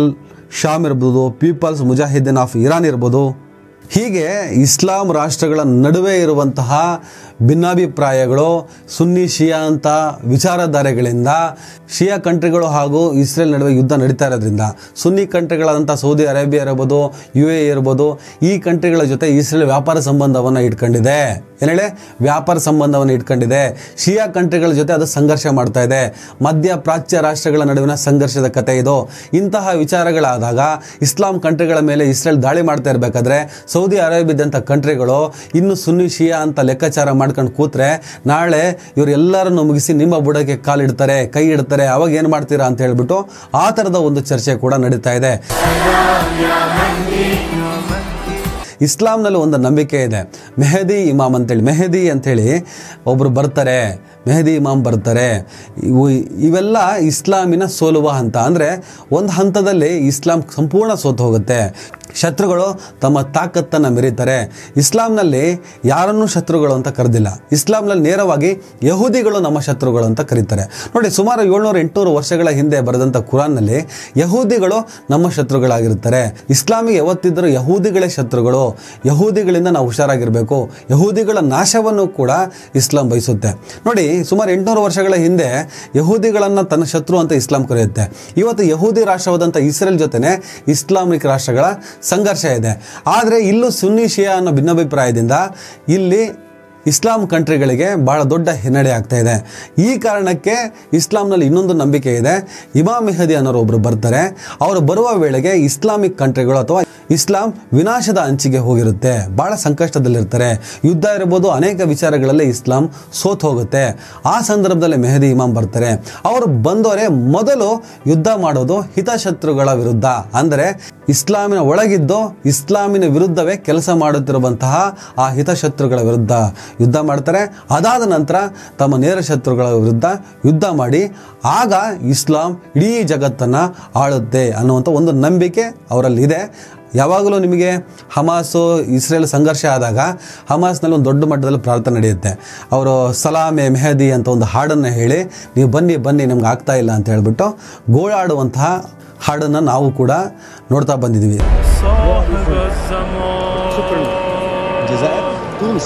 ಶಾಮ್ ಇರ್ಬೋದು, ಪೀಪಲ್ಸ್ ಮುಜಾಹಿದ್ದೀನ್ ಆಫ್ ಇರಾನ್ ಇರ್ಬೋದು, ಹೀಗೆ ಇಸ್ಲಾಂ ರಾಷ್ಟ್ರಗಳ ನಡುವೆ ಇರುವಂತಹ ಭಿನ್ನಾಭಿಪ್ರಾಯಗಳು ಸುನ್ನಿ ಶಿಯಾ ಅಂತ ವಿಚಾರಧಾರೆಗಳಿಂದ ಶಿಯಾ ಕಂಟ್ರಿಗಳು ಹಾಗೂ ಇಸ್ರೇಲ್ ನಡುವೆ ಯುದ್ಧ ನಡೀತಾ ಇರೋದ್ರಿಂದ ಸುನ್ನಿ ಕಂಟ್ರಿಗಳಾದಂಥ ಸೌದಿ ಅರೇಬಿಯಾ ಇರ್ಬೋದು, UAE ಇರ್ಬೋದು, ಈ ಕಂಟ್ರಿಗಳ ಜೊತೆ ಇಸ್ರೇಲ್ ವ್ಯಾಪಾರ ಸಂಬಂಧವನ್ನು ಇಟ್ಕೊಂಡಿದೆ. ವ್ಯಾಪಾರ ಸಂಬಂಧವನ್ನು ಇಟ್ಕೊಂಡಿದೆ. ಶಿಯಾ ಕಂಟ್ರಿಗಳ ಜೊತೆ ಅದು ಸಂಘರ್ಷ ಮಾಡ್ತಾ ಇದೆ. ಮಧ್ಯ ಪ್ರಾಚ್ಯ ರಾಷ್ಟ್ರಗಳ ನಡುವಿನ ಸಂಘರ್ಷದ ಕಥೆ ಇದು. ಇಂತಹ ವಿಚಾರಗಳಾದಾಗ ಇಸ್ಲಾಂ ಕಂಟ್ರಿಗಳ ಮೇಲೆ ಇಸ್ರೇಲ್ ದಾಳಿ ಮಾಡ್ತಾ ಇರಬೇಕಾದ್ರೆ ಸೌದಿ ಅರೇಬಿಯಾದಂಥ ಕಂಟ್ರಿಗಳು ಇನ್ನು ಸುನ್ನಿ ಶಿಯಾ ಅಂತ ಲೆಕ್ಕಾಚಾರ ಮಾಡ್ಕೊಂಡು ಕೂತ್ರೆ ನಾಳೆ ಇವರೆಲ್ಲರನ್ನು ಮುಗಿಸಿ ನಿಮ್ಮ ಬುಡಕ್ಕೆ ಕಾಲಿಡ್ತಾರೆ, ಕೈ ಇಡ್ತಾರೆ, ಅವಾಗ ಏನು ಮಾಡ್ತೀರಾ ಅಂತ ಹೇಳ್ಬಿಟ್ಟು ಆ ಥರದ ಒಂದು ಚರ್ಚೆ ಕೂಡ ನಡೀತಾ ಇದೆ. ಇಸ್ಲಾಂನಲ್ಲಿ ಒಂದು ನಂಬಿಕೆ ಇದೆ, ಮೆಹದಿ ಇಮಾಮ್ ಅಂತೇಳಿ. ಮೆಹದಿ ಅಂಥೇಳಿ ಒಬ್ಬರು ಬರ್ತಾರೆ, ಮೆಹದಿ ಇಮಾಮ್ ಬರ್ತಾರೆ. ಇವೆಲ್ಲ ಇಸ್ಲಾಮಿನ ಸೋಲುವ ಹಂತ. ಅಂದರೆ ಒಂದು ಹಂತದಲ್ಲಿ ಇಸ್ಲಾಂ ಸಂಪೂರ್ಣ ಸೋತು ಹೋಗುತ್ತೆ. ಶತ್ರುಗಳು ತಮ್ಮ ತಾಕತ್ತನ್ನು ಮೆರೀತಾರೆ. ಇಸ್ಲಾಂನಲ್ಲಿ ಯಾರನ್ನೂ ಶತ್ರುಗಳು ಅಂತ ಕರೆದಿಲ್ಲ. ಇಸ್ಲಾಂನಲ್ಲಿ ನೇರವಾಗಿ ಯಹೂದಿಗಳು ನಮ್ಮ ಶತ್ರುಗಳು ಅಂತ ಕರೀತಾರೆ. ನೋಡಿ, ಸುಮಾರು 700-800 ವರ್ಷಗಳ ಹಿಂದೆ ಬರೆದಂಥ ಕುರಾನ್ನಲ್ಲಿ ಯಹೂದಿಗಳು ನಮ್ಮ ಶತ್ರುಗಳಾಗಿರ್ತಾರೆ. ಇಸ್ಲಾಮಿಗೆ ಯಾವತ್ತಿದ್ದರೂ ಯಹೂದಿಗಳೇ ಶತ್ರುಗಳು. ಯಹೂದಿಗಳಿಂದ ನಾವು ಹುಷಾರಾಗಿರಬೇಕು. ಯಹೂದಿಗಳ ನಾಶವನ್ನು ಕೂಡ ಇಸ್ಲಾಂ ಬಯಸುತ್ತೆ. ನೋಡಿ, ಸುಮಾರು 800 ವರ್ಷಗಳ ಹಿಂದೆ ಯಹೂದಿಗಳನ್ನು ತನ್ನ ಶತ್ರು ಅಂತ ಇಸ್ಲಾಂ ಕರೆಯುತ್ತೆ. ಇವತ್ತು ಯಹೂದಿ ರಾಷ್ಟ್ರವಾದಂಥ ಇಸ್ರೇಲ್ ಜೊತೆನೆ ಇಸ್ಲಾಮಿಕ್ ರಾಷ್ಟ್ರಗಳ ಸಂಘರ್ಷ ಇದೆ. ಆದರೆ ಇಲ್ಲೂ ಸುನ್ನಿ ಶಿಯಾ ಅನ್ನೋ ಭಿನ್ನಾಭಿಪ್ರಾಯದಿಂದ ಇಲ್ಲಿ ಇಸ್ಲಾಂ ಕಂಟ್ರಿಗಳಿಗೆ ಬಹಳ ದೊಡ್ಡ ಹಿನ್ನಡೆ ಆಗ್ತಾ ಇದೆ. ಈ ಕಾರಣಕ್ಕೆ ಇಸ್ಲಾಂನಲ್ಲಿ ಇನ್ನೊಂದು ನಂಬಿಕೆ ಇದೆ, ಇಮಾಮ್ ಮೆಹದಿ ಅನ್ನೋರು ಒಬ್ಬರು ಬರ್ತಾರೆ. ಅವರು ಬರುವ ವೇಳೆಗೆ ಇಸ್ಲಾಮಿಕ್ ಕಂಟ್ರಿಗಳು ಅಥವಾ ಇಸ್ಲಾಂ ವಿನಾಶದ ಅಂಚಿಗೆ ಹೋಗಿರುತ್ತೆ, ಭಾಳ ಸಂಕಷ್ಟದಲ್ಲಿರ್ತಾರೆ. ಯುದ್ಧ ಇರ್ಬೋದು, ಅನೇಕ ವಿಚಾರಗಳಲ್ಲಿ ಇಸ್ಲಾಂ ಸೋತು ಹೋಗುತ್ತೆ. ಆ ಸಂದರ್ಭದಲ್ಲಿ ಮೆಹದಿ ಇಮಾಮ್ ಬರ್ತಾರೆ. ಅವರು ಬಂದವರೇ ಮೊದಲು ಯುದ್ಧ ಮಾಡೋದು ಹಿತಶತ್ರುಗಳ ವಿರುದ್ಧ, ಅಂದರೆ ಇಸ್ಲಾಮಿನ ಒಳಗಿದ್ದು ಇಸ್ಲಾಮಿನ ವಿರುದ್ಧವೇ ಕೆಲಸ ಮಾಡುತ್ತಿರುವಂತಹ ಆ ಹಿತಶತ್ರುಗಳ ವಿರುದ್ಧ ಯುದ್ಧ ಮಾಡ್ತಾರೆ. ಅದಾದ ನಂತರ ತಮ್ಮ ನೇರ ಶತ್ರುಗಳ ವಿರುದ್ಧ ಯುದ್ಧ ಮಾಡಿ ಆಗ ಇಸ್ಲಾಂ ಇಡೀ ಜಗತ್ತನ್ನು ಆಳುತ್ತೆ ಅನ್ನುವಂಥ ಒಂದು ನಂಬಿಕೆ ಅವರಲ್ಲಿ ಇದೆ. ಯಾವಾಗಲೂ ನಿಮಗೆ ಹಮಾಸು ಇಸ್ರೇಲ್ ಸಂಘರ್ಷ ಆದಾಗ ಹಮಾಸ್ನಲ್ಲಿ ಒಂದು ದೊಡ್ಡ ಮಟ್ಟದಲ್ಲಿ ಪ್ರಾರ್ಥನೆ ನಡೆಯುತ್ತೆ. ಅವರು ಸಲಾಮೆ ಮೆಹದಿ ಅಂತ ಒಂದು ಹಾಡನ್ನು ಹೇಳಿ ನೀವು ಬನ್ನಿ ನಮ್ಗೆ ಆಗ್ತಾ ಇಲ್ಲ ಅಂತ ಹೇಳ್ಬಿಟ್ಟು ಗೋಳಾಡುವಂತಹ ಹಾಡನ್ನು ನಾವು ಕೂಡ ನೋಡ್ತಾ ಬಂದಿದ್ದೀವಿ. الجزائر تونس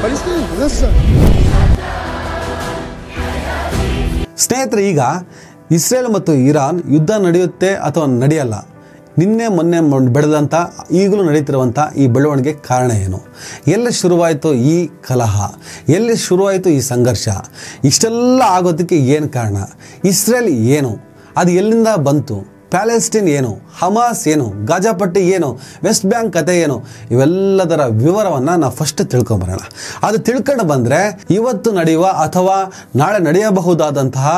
فلسطين ಸ್ನೇಹಿತರೆ, ಈಗ ಇಸ್ರೇಲ್ ಮತ್ತು ಇರಾನ್ ಯುದ್ಧ ನಡೆಯುತ್ತೆ ಅಥವಾ ನಡೆಯಲ್ಲ, ನಿನ್ನೆ ಮೊನ್ನೆ ಬೆಳೆದಂಥ ಈಗಲೂ ನಡೀತಿರುವಂಥ ಈ ಬೆಳವಣಿಗೆ ಕಾರಣ ಏನು? ಎಲ್ಲಿ ಶುರುವಾಯಿತು ಈ ಕಲಹ? ಎಲ್ಲಿ ಶುರುವಾಯಿತು ಈ ಸಂಘರ್ಷ? ಇಷ್ಟೆಲ್ಲ ಆಗೋದಕ್ಕೆ ಏನು ಕಾರಣ? ಇಸ್ರೇಲ್ ಏನು? ಅದು ಎಲ್ಲಿಂದ ಬಂತು? ಪ್ಯಾಲೆಸ್ಟೈನ್ ಏನು? ಹಮಾಸ್ ಏನು? ಗಾಜಾಪಟ್ಟಿ ಏನು? ವೆಸ್ಟ್ ಬ್ಯಾಂಕ್ ಕತೆ ಏನು? ಇವೆಲ್ಲದರ ವಿವರವನ್ನು ನಾವು ಫಸ್ಟ್ ತಿಳ್ಕೊಂಬರೋಣ. ಅದು ತಿಳ್ಕೊಂಡು ಬಂದರೆ ಇವತ್ತು ನಡೆಯುವ ಅಥವಾ ನಾಳೆ ನಡೆಯಬಹುದಾದಂತಹ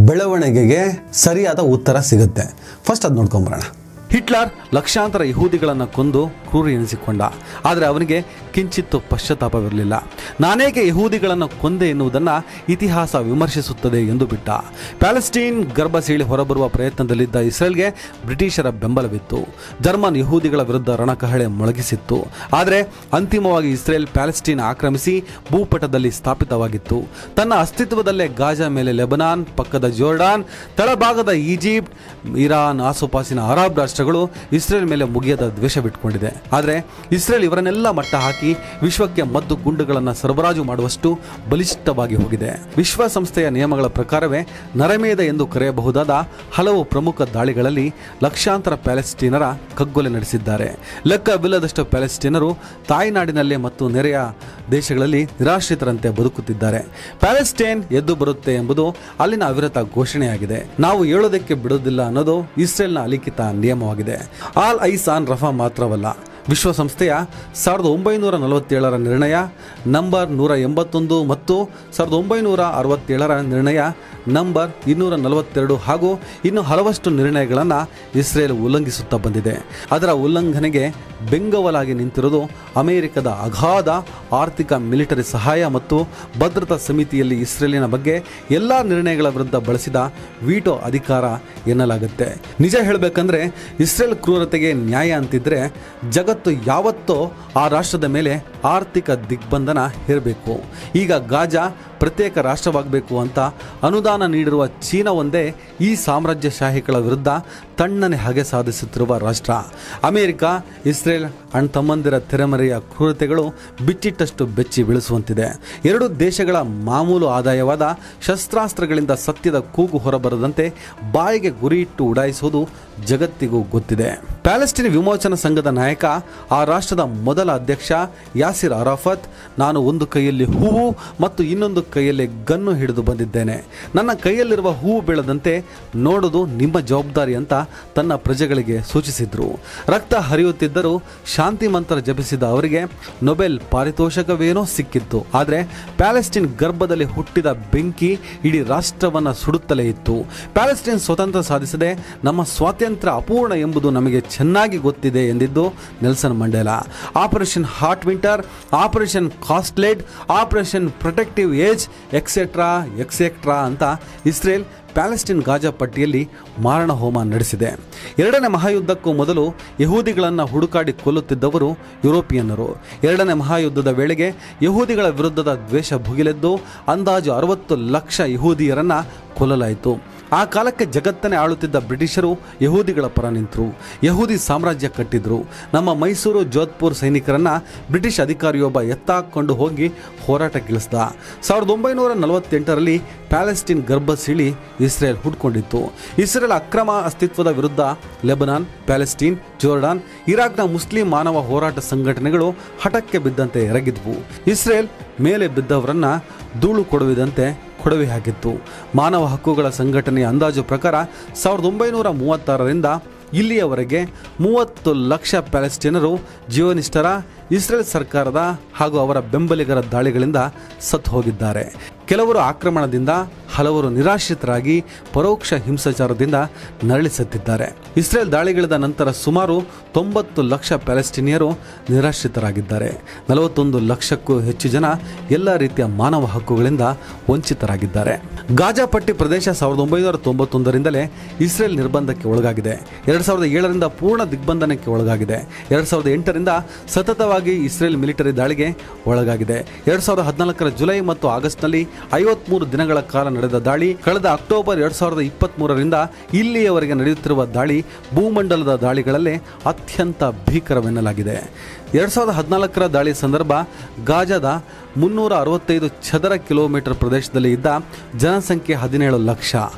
ಬೆಳವಣಿಗೆಗೆ ಸರಿಯಾದ ಉತ್ತರ ಸಿಗುತ್ತೆ. ಫಸ್ಟ್ ಅದು ನೋಡ್ಕೊಂಬರೋಣ. ಹಿಟ್ಲರ್ ಲಕ್ಷಾಂತರ ಯಹೂದಿಗಳನ್ನು ಕೊಂದು ಕ್ರೂರಿ ಎನಿಸಿಕೊಂಡ. ಆದರೆ ಅವನಿಗೆ ಕಿಂಚಿತ್ತು ಪಶ್ಚಾತ್ತಾಪವಿರಲಿಲ್ಲ. ನಾನೇಕೆ ಯಹೂದಿಗಳನ್ನು ಕೊಂದೆ ಎನ್ನುವುದನ್ನು ಇತಿಹಾಸ ವಿಮರ್ಶಿಸುತ್ತದೆ ಎಂದು ಬಿಟ್ಟ. ಪ್ಯಾಲೆಸ್ಟೀನ್ ಗರ್ಭ ಸೀಳಿ ಹೊರಬರುವ ಪ್ರಯತ್ನದಲ್ಲಿದ್ದ ಇಸ್ರೇಲ್ಗೆ ಬ್ರಿಟಿಷರ ಬೆಂಬಲವಿತ್ತು. ಜರ್ಮನ್ ಯಹೂದಿಗಳ ವಿರುದ್ಧ ರಣಕಹಳೆ ಮೊಳಗಿಸಿತ್ತು. ಆದರೆ ಅಂತಿಮವಾಗಿ ಇಸ್ರೇಲ್ ಪ್ಯಾಲೆಸ್ಟೀನ್ ಆಕ್ರಮಿಸಿ ಭೂಪಟದಲ್ಲಿ ಸ್ಥಾಪಿತವಾಗಿತ್ತು. ತನ್ನ ಅಸ್ತಿತ್ವದಲ್ಲೇ ಗಾಜಾ ಮೇಲೆ ಲೆಬನಾನ್, ಪಕ್ಕದ ಜೋರ್ಡಾನ್, ತಳಭಾಗದ ಈಜಿಪ್ಟ್, ಇರಾನ್, ಆಸುಪಾಸಿನ ಅರಬ್ ರಾಷ್ಟ್ರಗಳು ಇಸ್ರೇಲ್ ಮೇಲೆ ಮುಗಿಯದ ದ್ವೇಷ ಬಿಟ್ಟುಕೊಂಡಿದೆ. ಆದರೆ ಇಸ್ರೇಲ್ ಇವರನ್ನೆಲ್ಲ ಮಟ್ಟ ಹಾಕಿ ವಿಶ್ವಕ್ಕೆ ಮದ್ದು ಗುಂಡುಗಳನ್ನು ಸರಬರಾಜು ಮಾಡುವಷ್ಟು ಬಲಿಷ್ಠವಾಗಿ ಹೋಗಿದೆ. ವಿಶ್ವಸಂಸ್ಥೆಯ ನಿಯಮಗಳ ಪ್ರಕಾರವೇ ನರಮೇಧ ಎಂದು ಕರೆಯಬಹುದಾದ ಹಲವು ಪ್ರಮುಖ ದಾಳಿಗಳಲ್ಲಿ ಲಕ್ಷಾಂತರ ಪ್ಯಾಲೆಸ್ಟೀನರ ಕಗ್ಗೊಲೆ ನಡೆಸಿದ್ದಾರೆ. ಲೆಕ್ಕವಿಲ್ಲದಷ್ಟು ಪ್ಯಾಲೆಸ್ಟೀನರು ತಾಯ್ನಾಡಿನಲ್ಲೇ ಮತ್ತು ನೆರೆಯ ದೇಶಗಳಲ್ಲಿ ನಿರಾಶ್ರಿತರಂತೆ ಬದುಕುತ್ತಿದ್ದಾರೆ. ಪ್ಯಾಲೆಸ್ಟೈನ್ ಎದ್ದು ಬರುತ್ತೆ ಎಂಬುದು ಅಲ್ಲಿನ ಅವಿರತ ಘೋಷಣೆಯಾಗಿದೆ. ನಾವು ಹೇಳೋದಕ್ಕೆ ಬಿಡೋದಿಲ್ಲ ಅನ್ನೋದು ಇಸ್ರೇಲ್ನ ಅಲಿಖಿತ ನಿಯಮವಾಗಿದೆ. ಆಲ್ ಐಸ್ ಆನ್ ರಫಾ ಮಾತ್ರವಲ್ಲ, ವಿಶ್ವಸಂಸ್ಥೆಯ 1947ರ ನಿರ್ಣಯ ನಂಬರ್ 181 ಮತ್ತು 1967ರ ನಿರ್ಣಯ ನಂಬರ್ 242 ಹಾಗೂ ಇನ್ನು ಹಲವಷ್ಟು ನಿರ್ಣಯಗಳನ್ನು ಇಸ್ರೇಲ್ ಉಲ್ಲಂಘಿಸುತ್ತಾ ಬಂದಿದೆ. ಅದರ ಉಲ್ಲಂಘನೆಗೆ ಬೆಂಗಾವಲಾಗಿ ನಿಂತಿರುವುದು ಅಮೆರಿಕದ ಅಗಾಧ ಆರ್ಥಿಕ ಮಿಲಿಟರಿ ಸಹಾಯ ಮತ್ತು ಭದ್ರತಾ ಸಮಿತಿಯಲ್ಲಿ ಇಸ್ರೇಲಿನ ಬಗ್ಗೆ ಎಲ್ಲ ನಿರ್ಣಯಗಳ ವಿರುದ್ಧ ಬಳಸಿದ ವೀಟೋ ಅಧಿಕಾರ ಎನ್ನಲಾಗುತ್ತೆ. ನಿಜ ಹೇಳಬೇಕಂದ್ರೆ ಇಸ್ರೇಲ್ ಕ್ರೂರತೆಗೆ ನ್ಯಾಯ ಅಂತಿದ್ರೆ ಜಗತ್ತು ಯಾವತ್ತೋ ಆ ರಾಷ್ಟ್ರದ ಮೇಲೆ ಆರ್ಥಿಕ ದಿಗ್ಬಂಧನ ಹೇರಬೇಕು. ಈಗ ಗಾಜಾ ಪ್ರತ್ಯೇಕ ರಾಷ್ಟ್ರವಾಗಬೇಕು ಅಂತ ಅನುದಾನ ನೀಡಿರುವ ಚೀನಾ ಒಂದೇ ಈ ಸಾಮ್ರಾಜ್ಯಶಾಹಿಗಳ ವಿರುದ್ಧ ತಣ್ಣನೆ ಹಗೆ ಸಾಧಿಸುತ್ತಿರುವ ರಾಷ್ಟ್ರ. ಅಮೆರಿಕ, ಇಸ್ರೇಲ್ ಅಣ್ತಮ್ಮಂದಿರ ತೆರೆಮರೆಯ ಕ್ರೂರತೆಗಳು ಬಿಚ್ಚಿಟ್ಟಷ್ಟು ಬೆಚ್ಚಿ ಬೀಳಿಸುವಂತಿದೆ. ಎರಡು ದೇಶಗಳ ಮಾಮೂಲು ಆದಾಯವಾದ ಶಸ್ತ್ರಾಸ್ತ್ರಗಳಿಂದ ಸತ್ಯದ ಕೂಗು ಹೊರಬರದಂತೆ ಬಾಯಿಗೆ ಗುರಿಯಿಟ್ಟು ಉಡಾಯಿಸುವುದು ಜಗತ್ತಿಗೂ ಗೊತ್ತಿದೆ. ಪ್ಯಾಲೆಸ್ಟೀನ್ ವಿಮೋಚನಾ ಸಂಘದ ನಾಯಕ, ಆ ರಾಷ್ಟ್ರದ ಮೊದಲ ಅಧ್ಯಕ್ಷ ಯಾಸಿರ್ ಅರಾಫತ್, ನಾನು ಒಂದು ಕೈಯಲ್ಲಿ ಹೂವು ಮತ್ತು ಇನ್ನೊಂದು ಕೈಯಲ್ಲಿ ಗನ್ನು ಹಿಡಿದು ಬಂದಿದ್ದೇನೆ. ನನ್ನ ಕೈಯಲ್ಲಿರುವ ಹೂವು ಬೀಳದಂತೆ ನೋಡೋದು ನಿಮ್ಮ ಜವಾಬ್ದಾರಿ ಅಂತ ತನ್ನ ಪ್ರಜೆಗಳಿಗೆ ಸೂಚಿಸಿದ್ರು. ರಕ್ತ ಹರಿಯುತ್ತಿದ್ದರೂ ಶಾಂತಿ ಮಂತ್ರ ಜಪಿಸಿದ ಅವರಿಗೆ ನೊಬೆಲ್ ಪಾರಿತೋಷಕವೇನೋ ಸಿಕ್ಕಿತ್ತು. ಆದರೆ ಪ್ಯಾಲೆಸ್ಟೀನ್ ಗರ್ಭದಲ್ಲಿ ಹುಟ್ಟಿದ ಬೆಂಕಿ ಇಡೀ ರಾಷ್ಟ್ರವನ್ನು ಸುಡುತ್ತಲೇ ಇತ್ತು. ಪ್ಯಾಲೆಸ್ಟೀನ್ ಸ್ವತಂತ್ರ ಸಾಧಿಸದೆ ನಮ್ಮ ಸ್ವಾತಂತ್ರ್ಯ ಅಪೂರ್ಣ ಎಂಬುದು ನಮಗೆ ಚೆನ್ನಾಗಿ ಗೊತ್ತಿದೆ ಎಂದಿದ್ದು Nelson Mandela. Operation hot winter, operation cast lead, operation protective edge etcetera ಅಂತ ಇಸ್ರೇಲ್ ಪ್ಯಾಲೆಸ್ಟೀನ್ ಗಾಜಾ ಪಟ್ಟಿಯಲ್ಲಿ ಮಾರಣ ಹೋಮ ನಡೆಸಿದೆ. ಎರಡನೇ ಮಹಾಯುದ್ಧಕ್ಕೂ ಮೊದಲು ಯಹೂದಿಗಳನ್ನು ಹುಡುಕಾಡಿ ಕೊಲ್ಲುತ್ತಿದ್ದವರು ಯುರೋಪಿಯನ್ನರು. ಎರಡನೇ ಮಹಾಯುದ್ಧದ ವೇಳೆಗೆ ಯಹೂದಿಗಳ ವಿರುದ್ಧದ ದ್ವೇಷ ಭುಗಿಲೆದ್ದು ಅಂದಾಜು 60 ಲಕ್ಷ ಯಹೂದಿಯರನ್ನು ಕೊಲ್ಲಲಾಯಿತು. ಆ ಕಾಲಕ್ಕೆ ಜಗತ್ತನ್ನೇ ಆಳುತ್ತಿದ್ದ ಬ್ರಿಟಿಷರು ಯಹೂದಿಗಳ ಪರ ನಿಂತರು. ಯಹೂದಿ ಸಾಮ್ರಾಜ್ಯ ಕಟ್ಟಿದ್ರು. ನಮ್ಮ ಮೈಸೂರು, ಜೋಧ್ಪುರ್ ಸೈನಿಕರನ್ನು ಬ್ರಿಟಿಷ್ ಅಧಿಕಾರಿಯೊಬ್ಬ ಎತ್ತಾಕೊಂಡು ಹೋಗಿ ಹೋರಾಟಕ್ಕಿಳಿಸಿದ. 1948ರಲ್ಲಿ ಪ್ಯಾಲೆಸ್ಟೀನ್ ಗರ್ಭ ಸೀಳಿ ಇಸ್ರೇಲ್ ಹುಟ್ಕೊಂಡಿತ್ತು. ಇಸ್ರೇಲ್ ಅಕ್ರಮ ಅಸ್ತಿತ್ವದ ವಿರುದ್ಧ ಲೆಬನಾನ್, ಪ್ಯಾಲೆಸ್ಟೀನ್, ಜೋರ್ಡಾನ್, ಇರಾಕ್ನ ಮುಸ್ಲಿಂ ಮಾನವ ಹೋರಾಟ ಸಂಘಟನೆಗಳು ಹಠಕ್ಕೆ ಬಿದ್ದಂತೆ ಎರಗಿದ್ವು. ಇಸ್ರೇಲ್ ಮೇಲೆ ಬಿದ್ದವರನ್ನ ಧೂಳು ಕೊಡುವಿದಂತೆ ಕೊಡವಿ ಹಾಕಿತ್ತು. ಮಾನವ ಹಕ್ಕುಗಳ ಸಂಘಟನೆಯ ಅಂದಾಜು ಪ್ರಕಾರ 1936ರಿಂದ ಇಲ್ಲಿಯವರೆಗೆ 30 ಲಕ್ಷ ಪ್ಯಾಲೆಸ್ಟೀನರು ಜೀವನಿಷ್ಠರ ಇಸ್ರೇಲ್ ಸರ್ಕಾರದ ಹಾಗೂ ಅವರ ಬೆಂಬಲಿಗರ ದಾಳಿಗಳಿಂದ ಸತ್ತು ಹೋಗಿದ್ದಾರೆ. ಕೆಲವರು ಆಕ್ರಮಣದಿಂದ, ಹಲವರು ನಿರಾಶ್ರಿತರಾಗಿ ಪರೋಕ್ಷ ಹಿಂಸಾಚಾರದಿಂದ ನರಳಿ ಸತ್ತಿದ್ದಾರೆ. ಇಸ್ರೇಲ್ ದಾಳಿಗಳಿದ ನಂತರ ಸುಮಾರು 90 ಲಕ್ಷ ಪ್ಯಾಲೆಸ್ಟೀನಿಯರು ನಿರಾಶ್ರಿತರಾಗಿದ್ದಾರೆ. 41 ಲಕ್ಷಕ್ಕೂ ಹೆಚ್ಚು ಜನ ಎಲ್ಲ ರೀತಿಯ ಮಾನವ ಹಕ್ಕುಗಳಿಂದ ವಂಚಿತರಾಗಿದ್ದಾರೆ. ಗಾಜಾ ಪಟ್ಟಿ ಪ್ರದೇಶ 1991ರಿಂದಲೇ ಇಸ್ರೇಲ್ ನಿರ್ಬಂಧಕ್ಕೆ ಒಳಗಾಗಿದೆ. 2007ರಿಂದ ಪೂರ್ಣ ದಿಗ್ಬಂಧನಕ್ಕೆ ಒಳಗಾಗಿದೆ. 2008ರಿಂದ ಸತತವಾಗಿ ಇಸ್ರೇಲ್ ಮಿಲಿಟರಿ ದಾಳಿಗೆ ಒಳಗಾಗಿದೆ. 2014ರ ಜುಲೈ ಮತ್ತು ಆಗಸ್ಟ್ನಲ್ಲಿ 53 ದಿನಗಳ ಕಾಲ ನಡೆದ ದಾಳಿ, ಕಳೆದ ಅಕ್ಟೋಬರ್ 2023ರಿಂದ ಇಲ್ಲಿಯವರೆಗೆ ನಡೆಯುತ್ತಿರುವ ದಾಳಿ ಭೂಮಂಡಲದ ದಾಳಿಗಳಲ್ಲೇ ಅತ್ಯಂತ ಭೀಕರವೆನ್ನಲಾಗಿದೆ. 2014ರ ದಾಳಿ ಸಂದರ್ಭ ಗಾಜಾದ 365 ಚದರ ಕಿಲೋಮೀಟರ್ ಪ್ರದೇಶದಲ್ಲಿ ಇದ್ದ ಜನಸಂಖ್ಯೆ 17 ಲಕ್ಷ.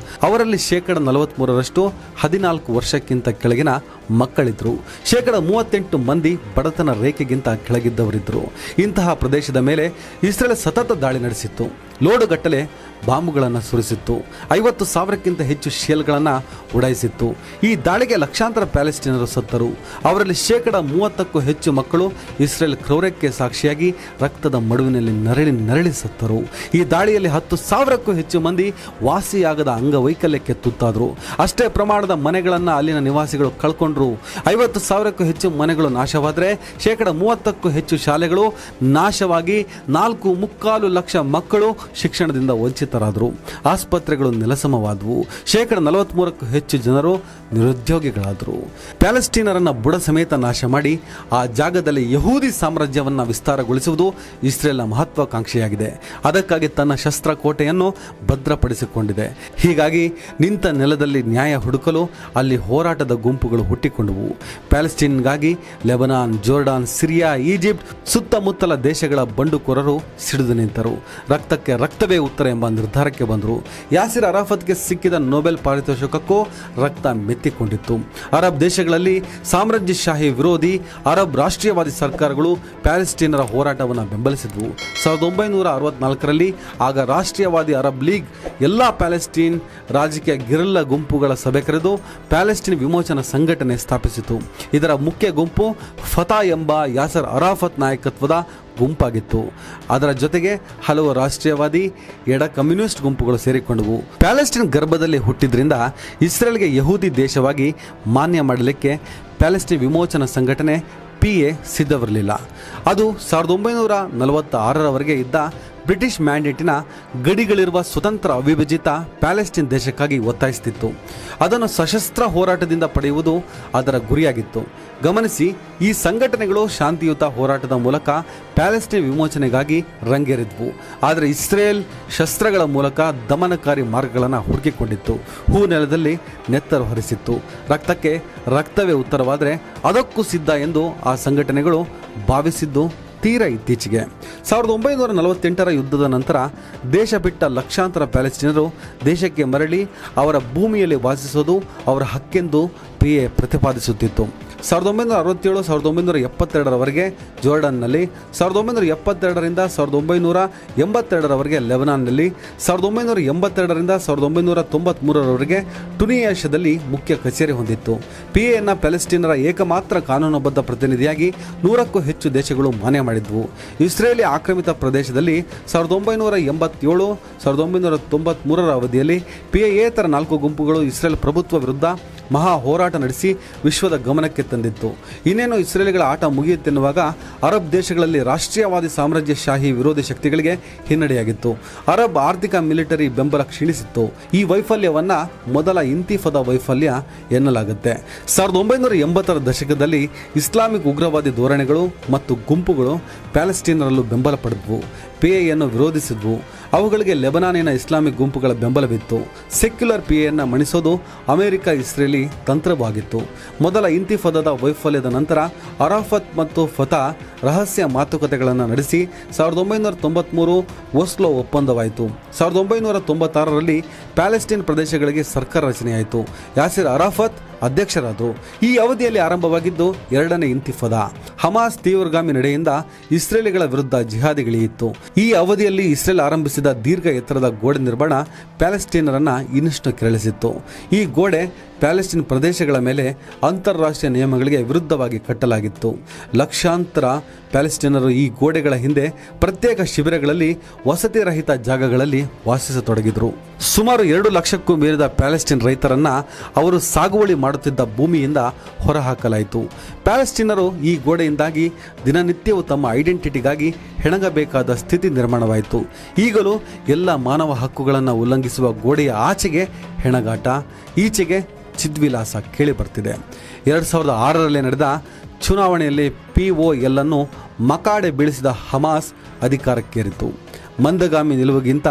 ಅವರಲ್ಲಿ 43% 14 ವರ್ಷಕ್ಕಿಂತ ಕೆಳಗಿನ ಮಕ್ಕಳಿದ್ರು. 38 ಮಂದಿ ಬಡತನ ರೇಖೆಗಿಂತ ಕೆಳಗಿದ್ದವರಿದ್ದರು. ಇಂತಹ ಪ್ರದೇಶದ ಮೇಲೆ ಇಸ್ರೇಲ್ ಸತತ ದಾಳಿ ನಡೆಸಿತ್ತು. ಲೋಡುಗಟ್ಟಲೆ ಬಾಂಬುಗಳನ್ನು ಸುರಿಸಿತ್ತು. 50,000ಕ್ಕಿಂತ ಹೆಚ್ಚು ಶೆಲ್ಗಳನ್ನು ಉಡಾಯಿಸಿತ್ತು. ಈ ದಾಳಿಗೆ ಲಕ್ಷಾಂತರ ಪ್ಯಾಲೆಸ್ಟೀನರು ಸತ್ತರು. ಅವರಲ್ಲಿ 30%ಕ್ಕೂ ಹೆಚ್ಚು ಮಕ್ಕಳು ಇಸ್ರೇಲ್ ಕ್ರೌರ್ಯಕ್ಕೆ ಸಾಕ್ಷಿಯಾಗಿ ರಕ್ತದ ಮಡುವಿನಲ್ಲಿ ದಾಳಿಯಲ್ಲಿ ನರಳಿ ಸತ್ತರು. ಈ ದಾಳಿಯಲ್ಲಿ 10,000ಕ್ಕೂ ಹೆಚ್ಚು ಮಂದಿ ವಾಸಿಯಾಗದ ಅಂಗವೈಕಲ್ಯಕ್ಕೆ ತುತ್ತಾದರು. ಅಷ್ಟೇ ಪ್ರಮಾಣದ ಮನೆಗಳನ್ನು ಅಲ್ಲಿನ ನಿವಾಸಿಗಳು ಕಳ್ಕೊಂಡ್ರು. 50,000ಕ್ಕೂ ಹೆಚ್ಚು ಮನೆಗಳು ನಾಶವಾದರೆ 30%ಕ್ಕೂ ಹೆಚ್ಚು ಶಾಲೆಗಳು ನಾಶವಾಗಿ 4.25 ಲಕ್ಷ ಮಕ್ಕಳು ಶಿಕ್ಷಣದಿಂದ ವಂಚಿತರಾದರು. ಆಸ್ಪತ್ರೆಗಳು ನೆಲಸಮವಾದವು. 43%ಕ್ಕೂ ಹೆಚ್ಚು ಜನರು ನಿರುದ್ಯೋಗಿಗಳಾದರು. ಪ್ಯಾಲೆಸ್ಟೀನರನ್ನು ಬುಡ ಸಮೇತ ನಾಶ ಮಾಡಿ ಆ ಜಾಗದಲ್ಲಿ ಯಹೂದಿ ಸಾಮ್ರಾಜ್ಯವನ್ನು ವಿಸ್ತಾರಗೊಳಿಸುವುದು ಇಸ್ರೇಲ್ನ ಮಹತ್ವಾಕಾಂಕ್ಷೆಯಾಗಿದೆ. ಅದಕ್ಕಾಗಿ ತನ್ನ ಶಸ್ತ್ರಕೋಟೆಯನ್ನು ಭದ್ರಪಡಿಸಿಕೊಂಡಿದೆ. ಹೀಗಾಗಿ ನಿಂತ ನೆಲದಲ್ಲಿ ನ್ಯಾಯ ಹುಡುಕಲು ಅಲ್ಲಿ ಹೋರಾಟದ ಗುಂಪುಗಳು ಹುಟ್ಟಿಕೊಂಡವು. ಪ್ಯಾಲೆಸ್ಟೀನ್ಗಾಗಿ ಲೆಬನಾನ್, ಜೋರ್ಡಾನ್, ಸಿರಿಯಾ, ಈಜಿಪ್ಟ್ ಸುತ್ತಮುತ್ತಲ ದೇಶಗಳ ಬಂಡುಕೋರರು ಸಿಡಿದು ನಿಂತರು. ರಕ್ತಕ್ಕೆ ರಕ್ತವೇ ಉತ್ತರ ಎಂಬ ನಿರ್ಧಾರಕ್ಕೆ ಬಂದರು. ಯಾಸಿರ್ ಅರಾಫತ್ಗೆ ಸಿಕ್ಕಿದ ನೊಬೆಲ್ ಪಾರಿತೋಷಕಕ್ಕೂ ರಕ್ತ ಮೆತ್ತಿಕೊಂಡಿತ್ತು. ಅರಬ್ ದೇಶಗಳಲ್ಲಿ ಸಾಮ್ರಾಜ್ಯಶಾಹಿ ವಿರೋಧಿ ಅರಬ್ ರಾಷ್ಟ್ರೀಯವಾದಿ ಸರ್ಕಾರಗಳು ಪ್ಯಾಲೆಸ್ಟೀನರ ಹೋರಾಟವನ್ನು ಬೆಂಬಲಿಸಿದವು. 1964ರಲ್ಲಿ ಆಗ ರಾಷ್ಟ್ರೀಯವಾದಿ ಅರಬ್ ಲೀಗ್ ಎಲ್ಲ ಪ್ಯಾಲೆಸ್ಟೀನ್ ರಾಜಕೀಯ ಗಿರಿಲ್ಲ ಗುಂಪುಗಳ ಸಭೆ ಕರೆದು ಪ್ಯಾಲೆಸ್ಟೀನ್ ವಿಮೋಚನಾ ಸಂಘಟನೆ ಸ್ಥಾಪಿಸಿತು. ಇದರ ಮುಖ್ಯ ಗುಂಪು ಫತಾ ಎಂಬ ಯಾಸರ್ ಅರಾಫತ್ ನಾಯಕತ್ವದ ಗುಂಪಾಗಿತ್ತು. ಅದರ ಜೊತೆಗೆ ಹಲವು ರಾಷ್ಟ್ರೀಯವಾದಿ ಎಡ ಕಮ್ಯುನಿಸ್ಟ್ ಗುಂಪುಗಳು ಸೇರಿಕೊಂಡವು. ಪ್ಯಾಲೆಸ್ಟೀನ್ ಗರ್ಭದಲ್ಲಿ ಹುಟ್ಟಿದ್ರಿಂದ ಇಸ್ರೇಲ್ಗೆ ಯಹೂದಿ ದೇಶವಾಗಿ ಮಾನ್ಯ ಮಾಡಲಿಕ್ಕೆ ಪ್ಯಾಲೆಸ್ಟೀನ್ ವಿಮೋಚನಾ ಸಂಘಟನೆ PA ಸಿದ್ಧವಿರಲಿಲ್ಲ. ಅದು 1946ರವರೆಗೆ ಇದ್ದ ಬ್ರಿಟಿಷ್ ಮ್ಯಾಂಡೇಟಿನ ಗಡಿಗಳಿರುವ ಸ್ವತಂತ್ರ ಅವಿಭಜಿತ ಪ್ಯಾಲೆಸ್ಟೀನ್ ದೇಶಕ್ಕಾಗಿ ಒತ್ತಾಯಿಸುತ್ತಿತ್ತು. ಅದನ್ನು ಸಶಸ್ತ್ರ ಹೋರಾಟದಿಂದ ಪಡೆಯುವುದು ಅದರ ಗುರಿಯಾಗಿತ್ತು. ಗಮನಿಸಿ, ಈ ಸಂಘಟನೆಗಳು ಶಾಂತಿಯುತ ಹೋರಾಟದ ಮೂಲಕ ಪ್ಯಾಲೆಸ್ಟೀನ್ ವಿಮೋಚನೆಗಾಗಿ ರಂಗೇರಿದ್ವು. ಆದರೆ ಇಸ್ರೇಲ್ ಶಸ್ತ್ರಗಳ ಮೂಲಕ ದಮನಕಾರಿ ಮಾರ್ಗಗಳನ್ನು ಹುಡುಕಿಕೊಂಡಿತ್ತು. ಹೂ ನೆಲದಲ್ಲಿ ನೆತ್ತರು ಹರಿಸಿತ್ತು. ರಕ್ತಕ್ಕೆ ರಕ್ತವೇ ಉತ್ತರವಾದರೆ ಅದಕ್ಕೂ ಸಿದ್ಧ ಎಂದು ಆ ಸಂಘಟನೆಗಳು ಭಾವಿಸಿದ್ದು ತೀರಾ ಇತ್ತೀಚೆಗೆ. 1948ರ ಯುದ್ಧದ ನಂತರ ದೇಶ ಬಿಟ್ಟ ಲಕ್ಷಾಂತರ ಪ್ಯಾಲೆಸ್ಟೀನರು ದೇಶಕ್ಕೆ ಮರಳಿ ಅವರ ಭೂಮಿಯಲ್ಲಿ ವಾಸಿಸೋದು ಅವರ ಹಕ್ಕೆಂದು PA ಪ್ರತಿಪಾದಿಸುತ್ತಿತ್ತು. 1967 1972ರವರೆಗೆ ಜೋರ್ಡನ್ನಲ್ಲಿ, 1972ರಿಂದ 1982ರವರೆಗೆ ಲೆಬನಾನ್ನಲ್ಲಿ, 1982ರಿಂದ 1993ರವರೆಗೆ ಟುನಿಯಾಷದಲ್ಲಿ ಮುಖ್ಯ ಕಚೇರಿ ಹೊಂದಿತ್ತು. PAಯನ್ನು ಪ್ಯಾಲೆಸ್ಟೀನರ ಏಕಮಾತ್ರ ಕಾನೂನುಬದ್ಧ ಪ್ರತಿನಿಧಿಯಾಗಿ 100ಕ್ಕೂ ಹೆಚ್ಚು ದೇಶಗಳು ಮಾನ್ಯ ಮಾಡಿದ್ವು. ಇಸ್ರೇಲಿ ಆಕ್ರಮಿತ ಪ್ರದೇಶದಲ್ಲಿ 1987 1993ರ ಅವಧಿಯಲ್ಲಿ PAಯೇತರ 4 ಗುಂಪುಗಳು ಇಸ್ರೇಲ್ ಪ್ರಭುತ್ವ ವಿರುದ್ಧ ಮಹಾ ಹೋರಾಟ ನಡೆಸಿ ವಿಶ್ವದ ಗಮನಕ್ಕೆ ತಂದಿತ್ತು. ಇನ್ನೇನು ಇಸ್ರೇಲಿಗಳ ಆಟ ಮುಗಿಯುತ್ತೆನ್ನುವಾಗ ಅರಬ್ ದೇಶಗಳಲ್ಲಿ ರಾಷ್ಟ್ರೀಯವಾದಿ ಸಾಮ್ರಾಜ್ಯಶಾಹಿ ವಿರೋಧಿ ಶಕ್ತಿಗಳಿಗೆ ಹಿನ್ನಡೆಯಾಗಿತ್ತು. ಅರಬ್ ಆರ್ಥಿಕ ಮಿಲಿಟರಿ ಬೆಂಬಲ ಕ್ಷೀಣಿಸಿತ್ತು. ಈ ವೈಫಲ್ಯವನ್ನ ಮೊದಲ ಇಂತಿಫಾದ ವೈಫಲ್ಯ ಎನ್ನಲಾಗುತ್ತೆ. 1980ರ ದಶಕದಲ್ಲಿ ಇಸ್ಲಾಮಿಕ್ ಉಗ್ರವಾದಿ ಧೋರಣೆಗಳು ಮತ್ತು ಗುಂಪುಗಳು ಪ್ಯಾಲೆಸ್ಟೀನರಲ್ಲೂ ಬೆಂಬಲ ಪಡೆದವು. PAಯನ್ನು ವಿರೋಧಿಸಿದ್ವು. ಅವುಗಳಿಗೆ ಲೆಬನಾನಿನ ಇಸ್ಲಾಮಿಕ್ ಗುಂಪುಗಳ ಬೆಂಬಲವಿತ್ತು. ಸೆಕ್ಯುಲರ್ PAಯನ್ನು ಮಣಿಸೋದು ಅಮೆರಿಕ ಇಸ್ರೇಲಿ ತಂತ್ರವಾಗಿತ್ತು. ಮೊದಲ ಇಂತಿಫಾದದ ವೈಫಲ್ಯದ ನಂತರ ಅರಾಫತ್ ಮತ್ತು ಫತಾ ರಹಸ್ಯ ಮಾತುಕತೆಗಳನ್ನು ನಡೆಸಿ 1993 ಓಸ್ಲೋ ಒಪ್ಪಂದವಾಯಿತು. 1996ರಲ್ಲಿ ಪ್ಯಾಲೆಸ್ಟೀನ್ ಪ್ರದೇಶಗಳಿಗೆ ಸರ್ಕಾರ ರಚನೆಯಾಯಿತು. ಯಾಸಿರ್ ಅರಾಫತ್ ಅಧ್ಯಕ್ಷರಾದರು. ಈ ಅವಧಿಯಲ್ಲಿ ಆರಂಭವಾಗಿದ್ದು 2ನೇ ಇಂತಿಫಾದ. ಹಮಾಸ್ ತೀವ್ರಗಾಮಿ ನಡೆಯಿಂದ ಇಸ್ರೇಲಿಗಳ ವಿರುದ್ಧ ಜಿಹಾದಿಗಳಿಯಿತ್ತು. ಈ ಅವಧಿಯಲ್ಲಿ ಇಸ್ರೇಲ್ ಆರಂಭಿಸಿದ ದೀರ್ಘ ಎತ್ತರದ ಗೋಡೆ ನಿರ್ಮಾಣ ಪ್ಯಾಲೆಸ್ಟೀನರನ್ನು ಇನ್ನಷ್ಟು ಕೆರಳಿಸಿತ್ತು. ಈ ಗೋಡೆ ಪ್ಯಾಲೆಸ್ಟೀನ್ ಪ್ರದೇಶಗಳ ಮೇಲೆ ಅಂತಾರಾಷ್ಟ್ರೀಯ ನಿಯಮಗಳಿಗೆ ವಿರುದ್ಧವಾಗಿ ಕಟ್ಟಲಾಗಿತ್ತು. ಲಕ್ಷಾಂತರ ಪ್ಯಾಲೆಸ್ಟೀನರು ಈ ಗೋಡೆಗಳ ಹಿಂದೆ ಪ್ರತ್ಯೇಕ ಶಿಬಿರಗಳಲ್ಲಿ ವಸತಿ ರಹಿತ ಜಾಗಗಳಲ್ಲಿ ವಾಸಿಸತೊಡಗಿದರು. ಸುಮಾರು 2 ಲಕ್ಷಕ್ಕೂ ಮೀರಿದ ಪ್ಯಾಲೆಸ್ಟೀನ್ ರೈತರನ್ನ ಅವರು ಸಾಗುವಳಿ ಮಾಡುತ್ತಿದ್ದ ಭೂಮಿಯಿಂದ ಹೊರಹಾಕಲಾಯಿತು. ಪ್ಯಾಲೆಸ್ಟೀನರು ಈ ಗೋಡೆಯಿಂದಾಗಿ ದಿನನಿತ್ಯವೂ ತಮ್ಮ ಐಡೆಂಟಿಟಿಗಾಗಿ ಹೆಣಗಬೇಕಾದ ಸ್ಥಿತಿ ನಿರ್ಮಾಣವಾಯಿತು. ಈಗಲೂ ಎಲ್ಲ ಮಾನವ ಹಕ್ಕುಗಳನ್ನು ಉಲ್ಲಂಘಿಸುವ ಗೋಡೆಯ ಆಚೆಗೆ ಹೆಣಗಾಟ, ಈಚೆಗೆ ಚಿದ್ವಿಲಾಸ ಕೇಳಿ ಬರ್ತಿದೆ. 2006ರಲ್ಲಿ ನಡೆದ ಚುನಾವಣೆಯಲ್ಲಿ POL ಅನ್ನು ಮಕಾಡೆ ಬೀಳಿಸಿದ ಹಮಾಸ್ ಅಧಿಕಾರಕ್ಕೇರಿತು. ಮಂದಗಾಮಿ ನಿಲುವಿಗಿಂತ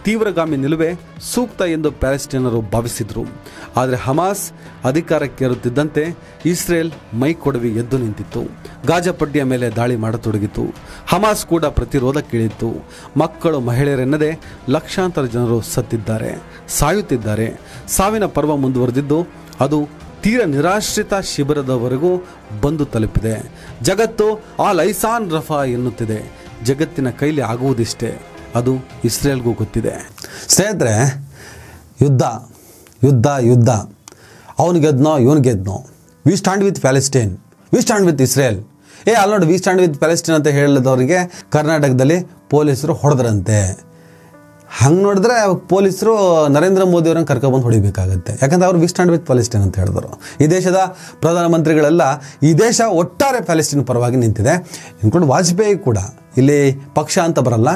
ತೀವ್ರಗಾಮಿ ನಿಲುವೆ ಸೂಕ್ತ ಎಂದು ಪ್ಯಾಲೆಸ್ಟೀನರು ಭಾವಿಸಿದರು. ಆದರೆ ಹಮಾಸ್ ಅಧಿಕಾರಕ್ಕೇರುತ್ತಿದ್ದಂತೆ ಇಸ್ರೇಲ್ ಮೈಕೊಡವಿ ಎದ್ದು ನಿಂತಿತ್ತು. ಗಾಜಾಪಟ್ಟಿಯ ಮೇಲೆ ದಾಳಿ ಮಾಡತೊಡಗಿತು. ಹಮಾಸ್ ಕೂಡ ಪ್ರತಿರೋಧಕ್ಕಿಳಿಯಿತು. ಮಕ್ಕಳು, ಮಹಿಳೆಯರೆನ್ನದೇ ಲಕ್ಷಾಂತರ ಜನರು ಸತ್ತಿದ್ದಾರೆ, ಸಾಯುತ್ತಿದ್ದಾರೆ. ಸಾವಿನ ಪರ್ವ ಮುಂದುವರೆದಿದ್ದು ಅದು ತೀರ ನಿರಾಶ್ರಿತ ಶಿಬಿರದವರೆಗೂ ಬಂದು ತಲುಪಿದೆ. ಜಗತ್ತು ಲೈಸಾನ್ ರಫಾ ಎನ್ನುತ್ತಿದೆ. ಜಗತ್ತಿನ ಕೈಲಿ ಆಗುವುದಿಷ್ಟೇ, ಅದು ಇಸ್ರೇಲ್ಗೂ ಗೊತ್ತಿದೆ. ಸ್ನೇಹಿತರೆ, ಯುದ್ಧ ಯುದ್ಧ ಯುದ್ಧ ಅವನು ಗೆದ್ನೋ ಇವನು ಗೆದ್ನೋ. We stand with Palestine, we stand with Israel. ಅಲ್ಲಿ ನೋಡಿ ವಿ ಸ್ಟ್ಯಾಂಡ್ ವಿತ್ ಪ್ಯಾಲೆಸ್ಟೈನ್ ಅಂತ ಹೇಳಿದವರಿಗೆ ಕರ್ನಾಟಕದಲ್ಲಿ ಪೊಲೀಸರು ಹೊಡೆದ್ರಂತೆ. ಹಂಗೆ ನೋಡಿದ್ರೆ ಪೊಲೀಸರು ನರೇಂದ್ರ ಮೋದಿ ಅವ್ರನ್ನ ಕರ್ಕೊಬಂದು ಹೊಡಿಬೇಕಾಗತ್ತೆ. ಯಾಕಂದ್ರೆ ಅವ್ರು ವಿ ಸ್ಟ್ಯಾಂಡ್ ವಿತ್ ಪ್ಯಾಲೆಸ್ಟೈನ್ ಅಂತ ಹೇಳಿದ್ರು. ಈ ದೇಶದ ಪ್ರಧಾನಮಂತ್ರಿಗಳೆಲ್ಲ ಈ ದೇಶ ಒಟ್ಟಾರೆ ಪ್ಯಾಲೆಸ್ಟೈನ್ ಪರವಾಗಿ ನಿಂತಿದೆ. ಇನ್ಕೊಂಡು ವಾಜಪೇಯಿ ಕೂಡ ಇಲ್ಲಿ ಪಕ್ಷ ಅಂತ ಬರಲ್ಲ.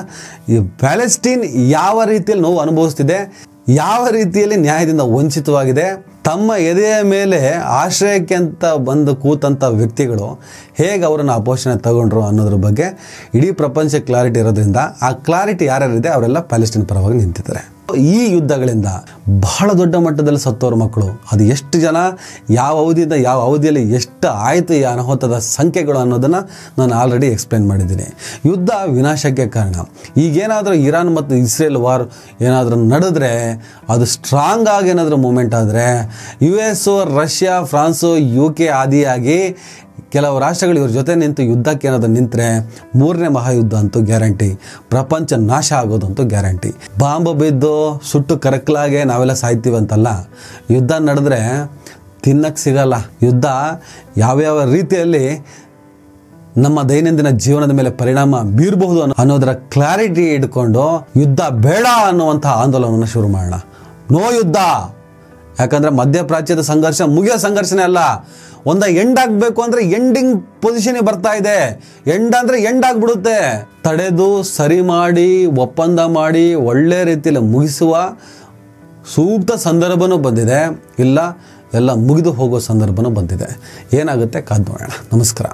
ಈ ಪ್ಯಾಲೆಸ್ಟೈನ್ ಯಾವ ರೀತಿಯಲ್ಲಿ ನೋವು ಅನುಭವಿಸ್ತಿದೆ, ಯಾವ ರೀತಿಯಲ್ಲಿ ನ್ಯಾಯದಿಂದ ವಂಚಿತವಾಗಿದೆ, ತಮ್ಮ ಎದೆಯ ಮೇಲೆ ಆಶ್ರಯಕ್ಕೆ ಅಂತ ಬಂದು ಕೂತಂಥ ವ್ಯಕ್ತಿಗಳು ಹೇಗೆ ಅವರನ್ನು ಅಪೋಷಣೆ ತಗೊಂಡ್ರು ಅನ್ನೋದ್ರ ಬಗ್ಗೆ ಇಡೀ ಪ್ರಪಂಚ ಕ್ಲಾರಿಟಿ ಇರೋದ್ರಿಂದ ಆ ಕ್ಲಾರಿಟಿ ಯಾರ್ಯಾರಿದೆ ಅವರೆಲ್ಲ ಪ್ಯಾಲೆಸ್ಟೈನ್ ಪರವಾಗಿ ನಿಂತಿದ್ದಾರೆ. ಈ ಯುದ್ಧಗಳಿಂದ ಬಹಳ ದೊಡ್ಡ ಮಟ್ಟದಲ್ಲಿ ಸತ್ತೋರು ಮಕ್ಕಳು, ಅದು ಎಷ್ಟು ಜನ, ಯಾವ ಅವಧಿಯಿಂದ ಯಾವ ಅವಧಿಯಲ್ಲಿ ಎಷ್ಟು ಆಯಿತು ಈ ಅನಾಹುತದ ಸಂಖ್ಯೆಗಳು ಅನ್ನೋದನ್ನು ನಾನು ಆಲ್ರೆಡಿ ಎಕ್ಸ್ಪ್ಲೇನ್ ಮಾಡಿದ್ದೀನಿ. ಯುದ್ಧ ವಿನಾಶಕ್ಕೆ ಕಾರಣ. ಈಗೇನಾದರೂ ಇರಾನ್ ಮತ್ತು ಇಸ್ರೇಲ್ ವಾರ್ ಏನಾದರೂ ನಡೆದ್ರೆ, ಅದು ಸ್ಟ್ರಾಂಗ್ ಆಗಿ ಏನಾದರೂ ಮೂಮೆಂಟ್ ಆದರೆ US, ರಷ್ಯಾ, ಫ್ರಾನ್ಸು, UK ಆದಿಯಾಗಿ ಕೆಲವು ರಾಷ್ಟ್ರಗಳು ಇವ್ರ ಜೊತೆ ನಿಂತು ಯುದ್ಧಕ್ಕೆ ಏನಾದರೂ ನಿಂತರೆ 3ನೇ ಮಹಾಯುದ್ಧ ಅಂತೂ ಗ್ಯಾರಂಟಿ. ಪ್ರಪಂಚ ನಾಶ ಆಗೋದಂತೂ ಗ್ಯಾರಂಟಿ. ಬಾಂಬ್ ಬಿದ್ದು ಸುಟ್ಟು ಕರಕಲಾಗೆ ನಾವೆಲ್ಲ ಸಾಯ್ತೀವಂತಲ್ಲ, ಯುದ್ಧ ನಡೆದ್ರೆ ತಿನ್ನಕ್ಕೆ ಸಿಗಲ್ಲ. ಯುದ್ಧ ಯಾವ್ಯಾವ ರೀತಿಯಲ್ಲಿ ನಮ್ಮ ದೈನಂದಿನ ಜೀವನದ ಮೇಲೆ ಪರಿಣಾಮ ಬೀರಬಹುದು ಅನ್ನೋದರ ಕ್ಲಾರಿಟಿ ಇಟ್ಕೊಂಡು ಯುದ್ಧ ಬೇಡ ಅನ್ನುವಂಥ ಆಂದೋಲನವನ್ನು ಶುರು ಮಾಡೋಣ. ನೋ ಯುದ್ಧ. ಯಾಕಂದರೆ ಮಧ್ಯಪ್ರಾಚ್ಯದ ಸಂಘರ್ಷ ಮುಗಿಯೋ ಸಂಘರ್ಷನೇ ಅಲ್ಲ. ಎಂಡ್ ಆಗಬೇಕು ಅಂದರೆ ಎಂಡಿಂಗ್ ಪೊಸಿಷನ್ಗೆ ಬರ್ತಾ ಇದೆ. ಎಂಡ್ ಅಂದರೆ ಎಂಡ್ ಆಗಿಬಿಡುತ್ತೆ. ತಡೆದು ಸರಿ ಮಾಡಿ ಒಪ್ಪಂದ ಮಾಡಿ ಒಳ್ಳೆ ರೀತಿಯಲ್ಲಿ ಮುಗಿಸುವ ಸೂಕ್ತ ಸಂದರ್ಭನೂ ಬಂದಿದೆ, ಇಲ್ಲ ಎಲ್ಲ ಮುಗಿದು ಹೋಗೋ ಸಂದರ್ಭನೂ ಬಂದಿದೆ. ಏನಾಗುತ್ತೆ ಕಾದು ನೋಡೋಣ. ನಮಸ್ಕಾರ.